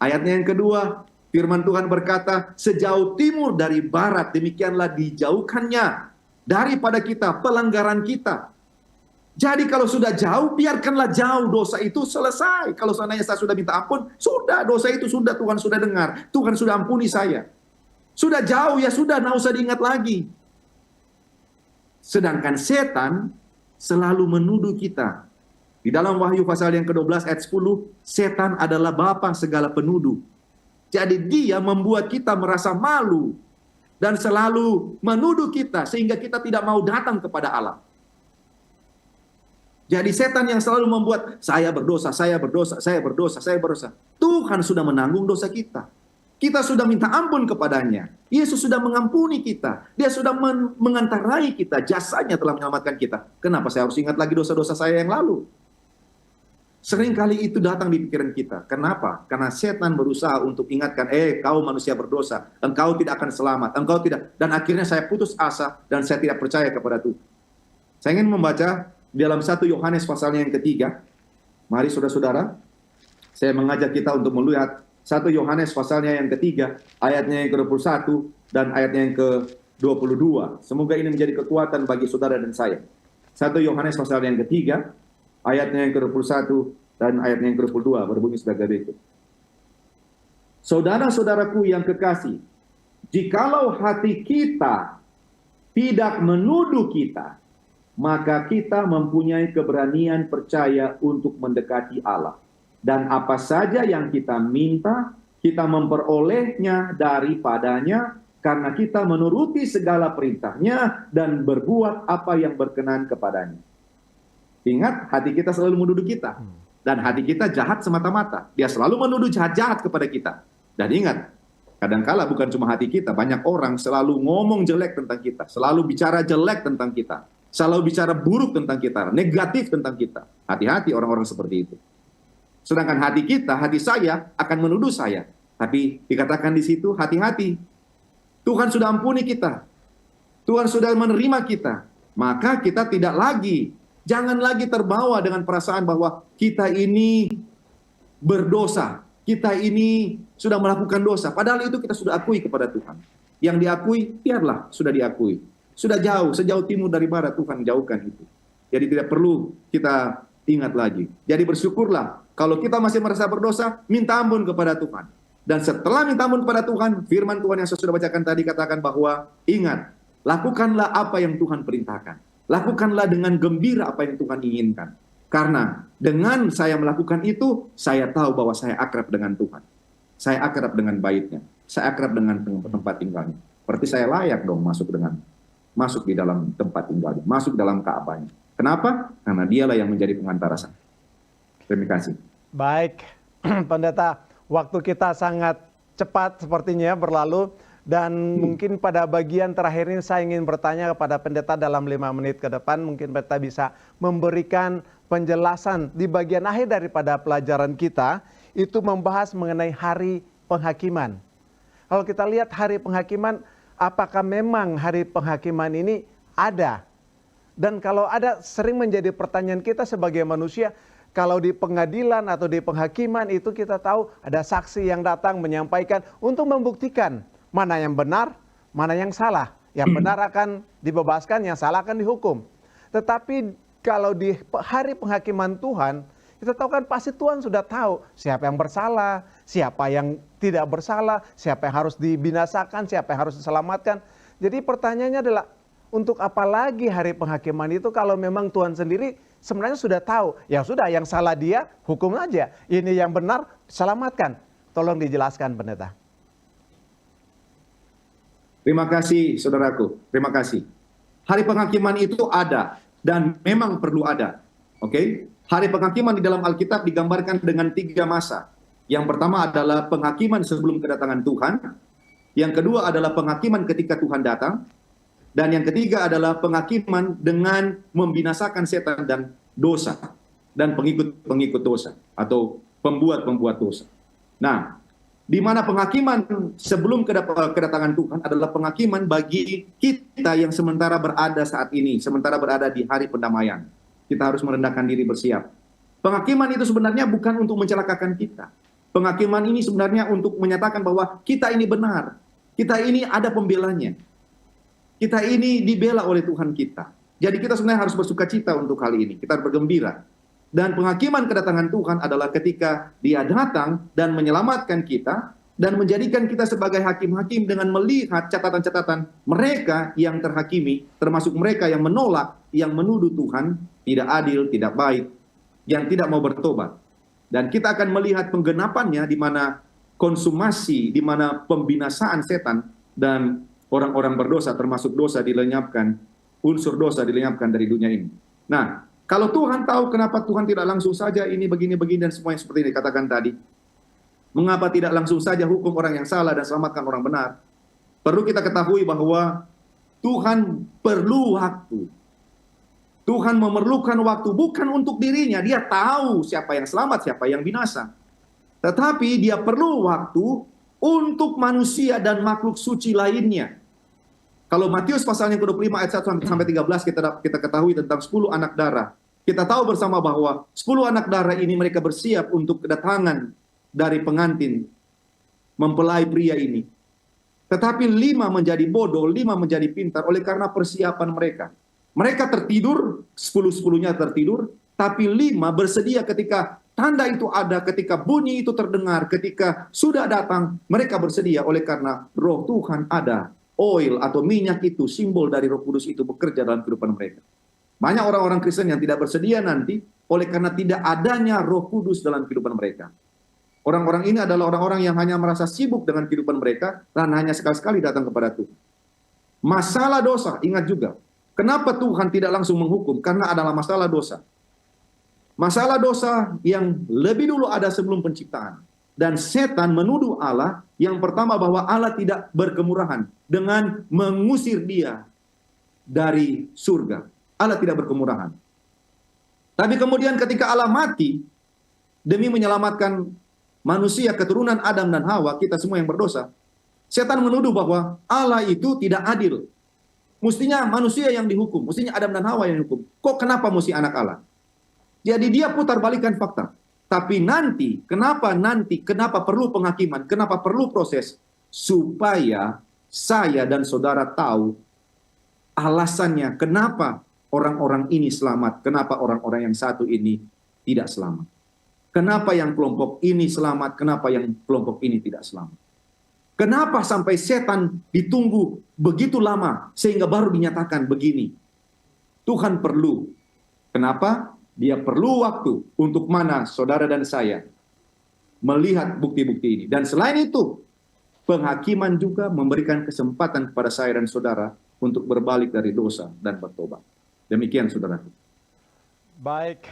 ayatnya yang kedua, firman Tuhan berkata, sejauh timur dari barat, demikianlah dijauhkannya daripada kita, pelanggaran kita. Jadi kalau sudah jauh, biarkanlah jauh, dosa itu selesai. Kalau seandainya saya sudah minta ampun, sudah, dosa itu sudah, Tuhan sudah dengar. Tuhan sudah ampuni saya. Sudah jauh, ya sudah, nggak usah diingat lagi. Sedangkan setan selalu menuduh kita Di dalam Wahyu pasal yang ke-12 ayat 10, setan adalah bapa segala penuduh. Jadi dia membuat kita merasa malu dan selalu menuduh kita sehingga kita tidak mau datang kepada Allah. Jadi setan yang selalu membuat saya berdosa, saya berdosa, saya berdosa, saya berdosa. Tuhan sudah menanggung dosa kita. Kita sudah minta ampun kepadanya. Yesus sudah mengampuni kita. Dia sudah mengantarai kita. Jasanya telah menyelamatkan kita. Kenapa saya harus ingat lagi dosa-dosa saya yang lalu? Seringkali itu datang di pikiran kita. Kenapa? Karena setan berusaha untuk ingatkan, kau manusia berdosa. Engkau tidak akan selamat. Engkau tidak. Dan akhirnya saya putus asa dan saya tidak percaya kepada Tuhan. Saya ingin membaca dalam 1 Yohanes pasalnya yang ketiga. Mari saudara-saudara, saya mengajak kita untuk melihat 1 Yohanes pasalnya yang ketiga, ayatnya yang ke-21 dan ayatnya yang ke-22. Semoga ini menjadi kekuatan bagi saudara dan saya. 1 Yohanes pasalnya yang ketiga, ayatnya yang ke-21 dan ayatnya yang ke-22 berbunyi sebagai berikut. Saudara-saudaraku yang kekasih, jikalau hati kita tidak menuduh kita, maka kita mempunyai keberanian percaya untuk mendekati Allah. Dan apa saja yang kita minta, kita memperolehnya daripadanya, karena kita menuruti segala perintahnya dan berbuat apa yang berkenan kepadanya. Ingat, hati kita selalu menuduh kita. Dan hati kita jahat semata-mata. Dia selalu menuduh jahat-jahat kepada kita. Dan ingat, kadangkala bukan cuma hati kita, banyak orang selalu ngomong jelek tentang kita, selalu bicara jelek tentang kita, selalu bicara buruk tentang kita, negatif tentang kita. Hati-hati orang-orang seperti itu. Sedangkan hati kita, hati saya akan menuduh saya. Tapi dikatakan di situ, hati-hati. Tuhan sudah ampuni kita. Tuhan sudah menerima kita. Maka kita tidak lagi, jangan lagi terbawa dengan perasaan bahwa kita ini berdosa. Kita ini sudah melakukan dosa. Padahal itu kita sudah akui kepada Tuhan. Yang diakui, biarlah sudah diakui. Sudah jauh, sejauh timur dari barat Tuhan jauhkan itu. Jadi tidak perlu kita ingat lagi. Jadi bersyukurlah kalau kita masih merasa berdosa, minta ampun kepada Tuhan. Dan setelah minta ampun kepada Tuhan, firman Tuhan yang saya sudah bacakan tadi katakan bahwa ingat, lakukanlah apa yang Tuhan perintahkan. Lakukanlah dengan gembira apa yang Tuhan inginkan. Karena dengan saya melakukan itu, saya tahu bahwa saya akrab dengan Tuhan. Saya akrab dengan baitnya. Saya akrab dengan tempat tinggalnya. Berarti saya layak dong masuk di dalam tempat tinggalnya, masuk dalam Ka'bahnya. Kenapa? Karena dialah yang menjadi pengantara saya. Terima kasih. Baik, Pendeta, waktu kita sangat cepat sepertinya berlalu. Dan mungkin pada bagian terakhir ini saya ingin bertanya kepada Pendeta dalam 5 menit ke depan. Mungkin Pendeta bisa memberikan penjelasan di bagian akhir daripada pelajaran kita. Itu membahas mengenai hari penghakiman. Kalau kita lihat hari penghakiman, apakah memang hari penghakiman ini ada? Dan kalau ada, sering menjadi pertanyaan kita sebagai manusia. Kalau di pengadilan atau di penghakiman itu kita tahu ada saksi yang datang menyampaikan untuk membuktikan mana yang benar, mana yang salah. Yang benar akan dibebaskan, yang salah akan dihukum. Tetapi kalau di hari penghakiman Tuhan, kita tahu kan pasti Tuhan sudah tahu siapa yang bersalah, siapa yang tidak bersalah, siapa yang harus dibinasakan, siapa yang harus diselamatkan. Jadi pertanyaannya adalah, untuk apa lagi hari penghakiman itu kalau memang Tuhan sendiri sebenarnya sudah tahu. Ya sudah, yang salah dia, hukum aja. Ini yang benar, selamatkan. Tolong dijelaskan, Pendeta. Terima kasih, saudaraku. Terima kasih. Hari penghakiman itu ada dan memang perlu ada. Oke? Hari penghakiman di dalam Alkitab digambarkan dengan 3 masa. Yang pertama adalah penghakiman sebelum kedatangan Tuhan. Yang kedua adalah penghakiman ketika Tuhan datang. Dan yang ketiga adalah penghakiman dengan membinasakan setan dan dosa. Dan pengikut-pengikut dosa. Atau pembuat-pembuat dosa. Nah, di mana penghakiman sebelum kedatangan Tuhan adalah penghakiman bagi kita yang sementara berada saat ini, sementara berada di hari pendamaian. Kita harus merendahkan diri bersiap. Penghakiman itu sebenarnya bukan untuk mencelakakan kita. Penghakiman ini sebenarnya untuk menyatakan bahwa kita ini benar. Kita ini ada pembelanya. Kita ini dibela oleh Tuhan kita. Jadi kita sebenarnya harus bersuka cita untuk hal ini. Kita bergembira. Dan penghakiman kedatangan Tuhan adalah ketika Dia datang dan menyelamatkan kita dan menjadikan kita sebagai hakim-hakim dengan melihat catatan-catatan mereka yang terhakimi, termasuk mereka yang menolak, yang menuduh Tuhan tidak adil, tidak baik, yang tidak mau bertobat. Dan kita akan melihat penggenapannya di mana konsumasi, di mana pembinasaan setan dan orang-orang berdosa termasuk dosa dilenyapkan, unsur dosa dilenyapkan dari dunia ini. Nah, kalau Tuhan tahu kenapa Tuhan tidak langsung saja ini begini-begini dan semua yang seperti ini dikatakan tadi, mengapa tidak langsung saja hukum orang yang salah dan selamatkan orang benar? Perlu kita ketahui bahwa Tuhan perlu waktu. Tuhan memerlukan waktu bukan untuk dirinya. Dia tahu siapa yang selamat, siapa yang binasa. Tetapi dia perlu waktu untuk manusia dan makhluk suci lainnya. Kalau Matius pasalnya ke-25 ayat 1 sampai 13 kita ketahui tentang 10 anak darah. Kita tahu bersama bahwa 10 anak darah ini mereka bersiap untuk kedatangan dari pengantin mempelai pria ini. Tetapi 5 menjadi bodoh, 5 menjadi pintar oleh karena persiapan mereka. Mereka tertidur, 10-10-nya tertidur, tapi 5 bersedia ketika tanda itu ada, ketika bunyi itu terdengar, ketika sudah datang, mereka bersedia oleh karena roh Tuhan ada. Oil atau minyak itu, simbol dari Roh Kudus itu bekerja dalam kehidupan mereka. Banyak orang-orang Kristen yang tidak bersedia nanti, oleh karena tidak adanya Roh Kudus dalam kehidupan mereka. Orang-orang ini adalah orang-orang yang hanya merasa sibuk dengan kehidupan mereka, dan hanya sekali-sekali datang kepada Tuhan. Masalah dosa, ingat juga. Kenapa Tuhan tidak langsung menghukum? Karena adalah masalah dosa. Masalah dosa yang lebih dulu ada sebelum penciptaan. Dan setan menuduh Allah yang pertama bahwa Allah tidak berkemurahan dengan mengusir dia dari surga. Allah tidak berkemurahan. Tapi kemudian ketika Allah mati demi menyelamatkan manusia keturunan Adam dan Hawa, kita semua yang berdosa, setan menuduh bahwa Allah itu tidak adil. Mestinya manusia yang dihukum, mestinya Adam dan Hawa yang dihukum. Kok kenapa mesti anak Allah? Jadi dia putar balikan fakta. Tapi kenapa perlu penghakiman? Kenapa perlu proses? Supaya saya dan saudara tahu alasannya kenapa orang-orang ini selamat, kenapa orang-orang yang satu ini tidak selamat. Kenapa yang kelompok ini selamat, kenapa yang kelompok ini tidak selamat. Kenapa sampai setan ditunggu begitu lama sehingga baru dinyatakan begini? Tuhan perlu. Kenapa? Dia perlu waktu untuk mana saudara dan saya melihat bukti-bukti ini. Dan selain itu, penghakiman juga memberikan kesempatan kepada saya dan saudara untuk berbalik dari dosa dan bertobat. Demikian saudara. Baik,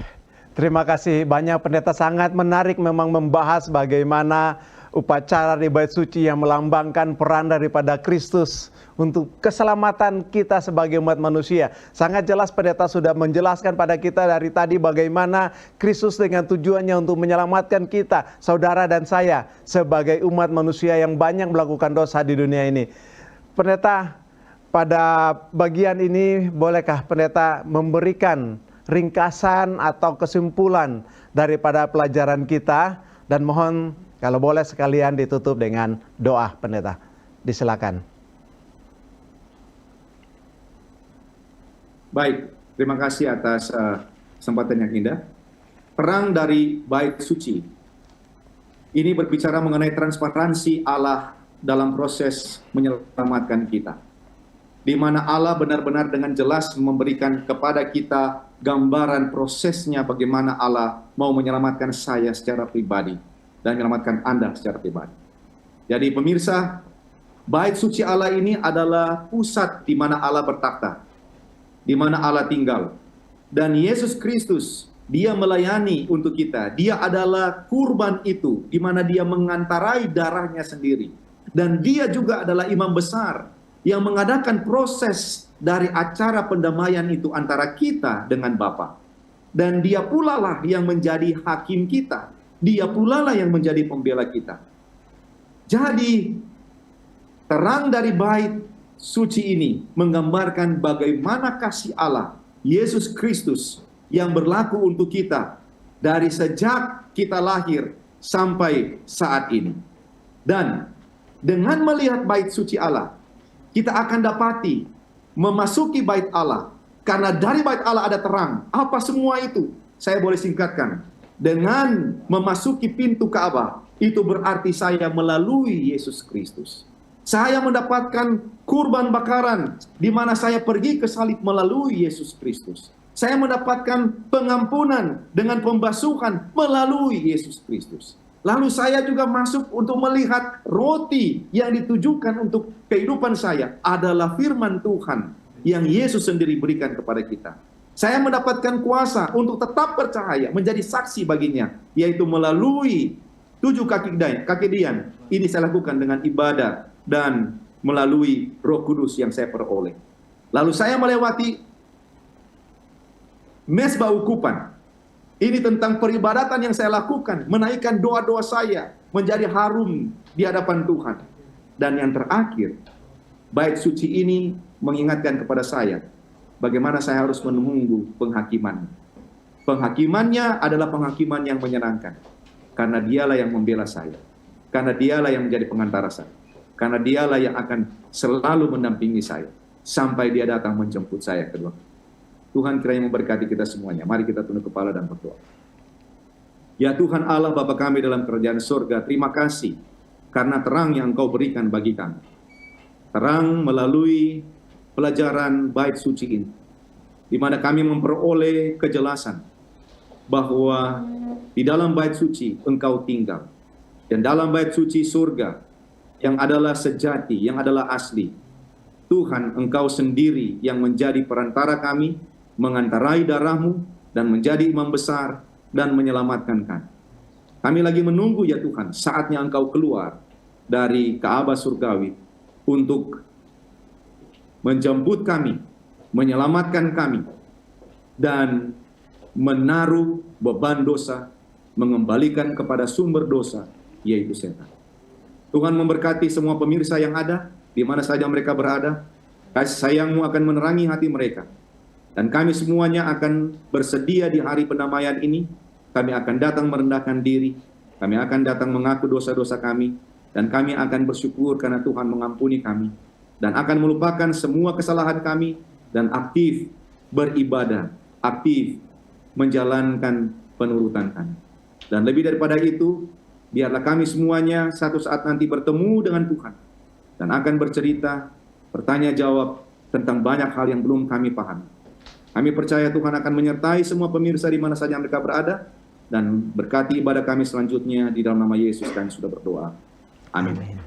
terima kasih banyak pendeta, sangat menarik memang membahas bagaimana upacara di Bait Suci yang melambangkan peran daripada Kristus untuk keselamatan kita sebagai umat manusia. Sangat jelas pendeta sudah menjelaskan pada kita dari tadi bagaimana Kristus dengan tujuannya untuk menyelamatkan kita, saudara dan saya, sebagai umat manusia yang banyak melakukan dosa di dunia ini. Pendeta, pada bagian ini bolehkah pendeta memberikan ringkasan atau kesimpulan daripada pelajaran kita, dan mohon kalau boleh sekalian ditutup dengan doa pendeta. Disilakan. Baik, terima kasih atas kesempatan yang indah. Perang dari Bait Suci ini berbicara mengenai transparansi Allah dalam proses menyelamatkan kita. Di mana Allah benar-benar dengan jelas memberikan kepada kita gambaran prosesnya bagaimana Allah mau menyelamatkan saya secara pribadi dan menyelamatkan Anda secara pribadi. Jadi pemirsa, Bait Suci Allah ini adalah pusat di mana Allah bertakhta, di mana Allah tinggal. Dan Yesus Kristus, dia melayani untuk kita. Dia adalah kurban itu, di mana dia mengantarai darahnya sendiri. Dan dia juga adalah imam besar yang mengadakan proses dari acara pendamaian itu antara kita dengan Bapa. Dan dia pula lah yang menjadi hakim kita. Dia pula lah yang menjadi pembela kita. Jadi, terang dari Bait Suci ini menggambarkan bagaimana kasih Allah, Yesus Kristus, yang berlaku untuk kita dari sejak kita lahir sampai saat ini. Dan dengan melihat Bait Suci Allah, kita akan dapati memasuki Bait Allah. Karena dari Bait Allah ada terang. Apa semua itu? Saya boleh singkatkan. Dengan memasuki pintu Ka'bah, itu berarti saya melalui Yesus Kristus. Saya mendapatkan kurban bakaran, di mana saya pergi ke salib melalui Yesus Kristus. Saya mendapatkan pengampunan dengan pembasuhan melalui Yesus Kristus. Lalu saya juga masuk untuk melihat roti yang ditujukan untuk kehidupan saya adalah firman Tuhan yang Yesus sendiri berikan kepada kita. Saya mendapatkan kuasa untuk tetap percaya, menjadi saksi baginya, yaitu melalui 7 kaki dian. Ini saya lakukan dengan ibadah dan melalui Roh Kudus yang saya peroleh. Lalu saya melewati Mezbah ukupan. Ini tentang peribadatan yang saya lakukan, menaikkan doa-doa saya menjadi harum di hadapan Tuhan. Dan yang terakhir, bait suci ini mengingatkan kepada saya bagaimana saya harus menunggu penghakiman. Penghakimannya adalah penghakiman yang menyenangkan, karena dialah yang membela saya, karena dialah yang menjadi pengantara saya, karena dialah yang akan selalu mendampingi saya sampai dia datang menjemput saya kedua. Tuhan kiranya memberkati kita semuanya. Mari kita tunduk kepala dan berdoa. Ya Tuhan Allah Bapa kami dalam kerajaan surga, terima kasih karena terang yang Engkau berikan bagi kami. Terang melalui pelajaran bait suci ini, di mana kami memperoleh kejelasan bahwa di dalam bait suci Engkau tinggal. Dan dalam bait suci surga yang adalah sejati, yang adalah asli, Tuhan Engkau sendiri yang menjadi perantara kami, mengantarai darah-Mu dan menjadi imam besar dan menyelamatkan kami. Kami lagi menunggu ya Tuhan, saatnya Engkau keluar dari Ka'bah surgawi untuk menjemput kami, menyelamatkan kami, dan menaruh beban dosa, mengembalikan kepada sumber dosa, yaitu setan. Tuhan memberkati semua pemirsa yang ada, di mana saja mereka berada. Kasih sayang-Mu akan menerangi hati mereka. Dan kami semuanya akan bersedia di hari pendamaian ini. Kami akan datang merendahkan diri. Kami akan datang mengaku dosa-dosa kami. Dan kami akan bersyukur karena Tuhan mengampuni kami. Dan akan melupakan semua kesalahan kami. Dan aktif beribadah. Aktif menjalankan penurutan kami. Dan lebih daripada itu, biarlah kami semuanya satu saat nanti bertemu dengan Tuhan. Dan akan bercerita, bertanya jawab tentang banyak hal yang belum kami pahami. Kami percaya Tuhan akan menyertai semua pemirsa di mana saja mereka berada, dan berkati ibadah kami selanjutnya di dalam nama Yesus kami sudah berdoa. Amin.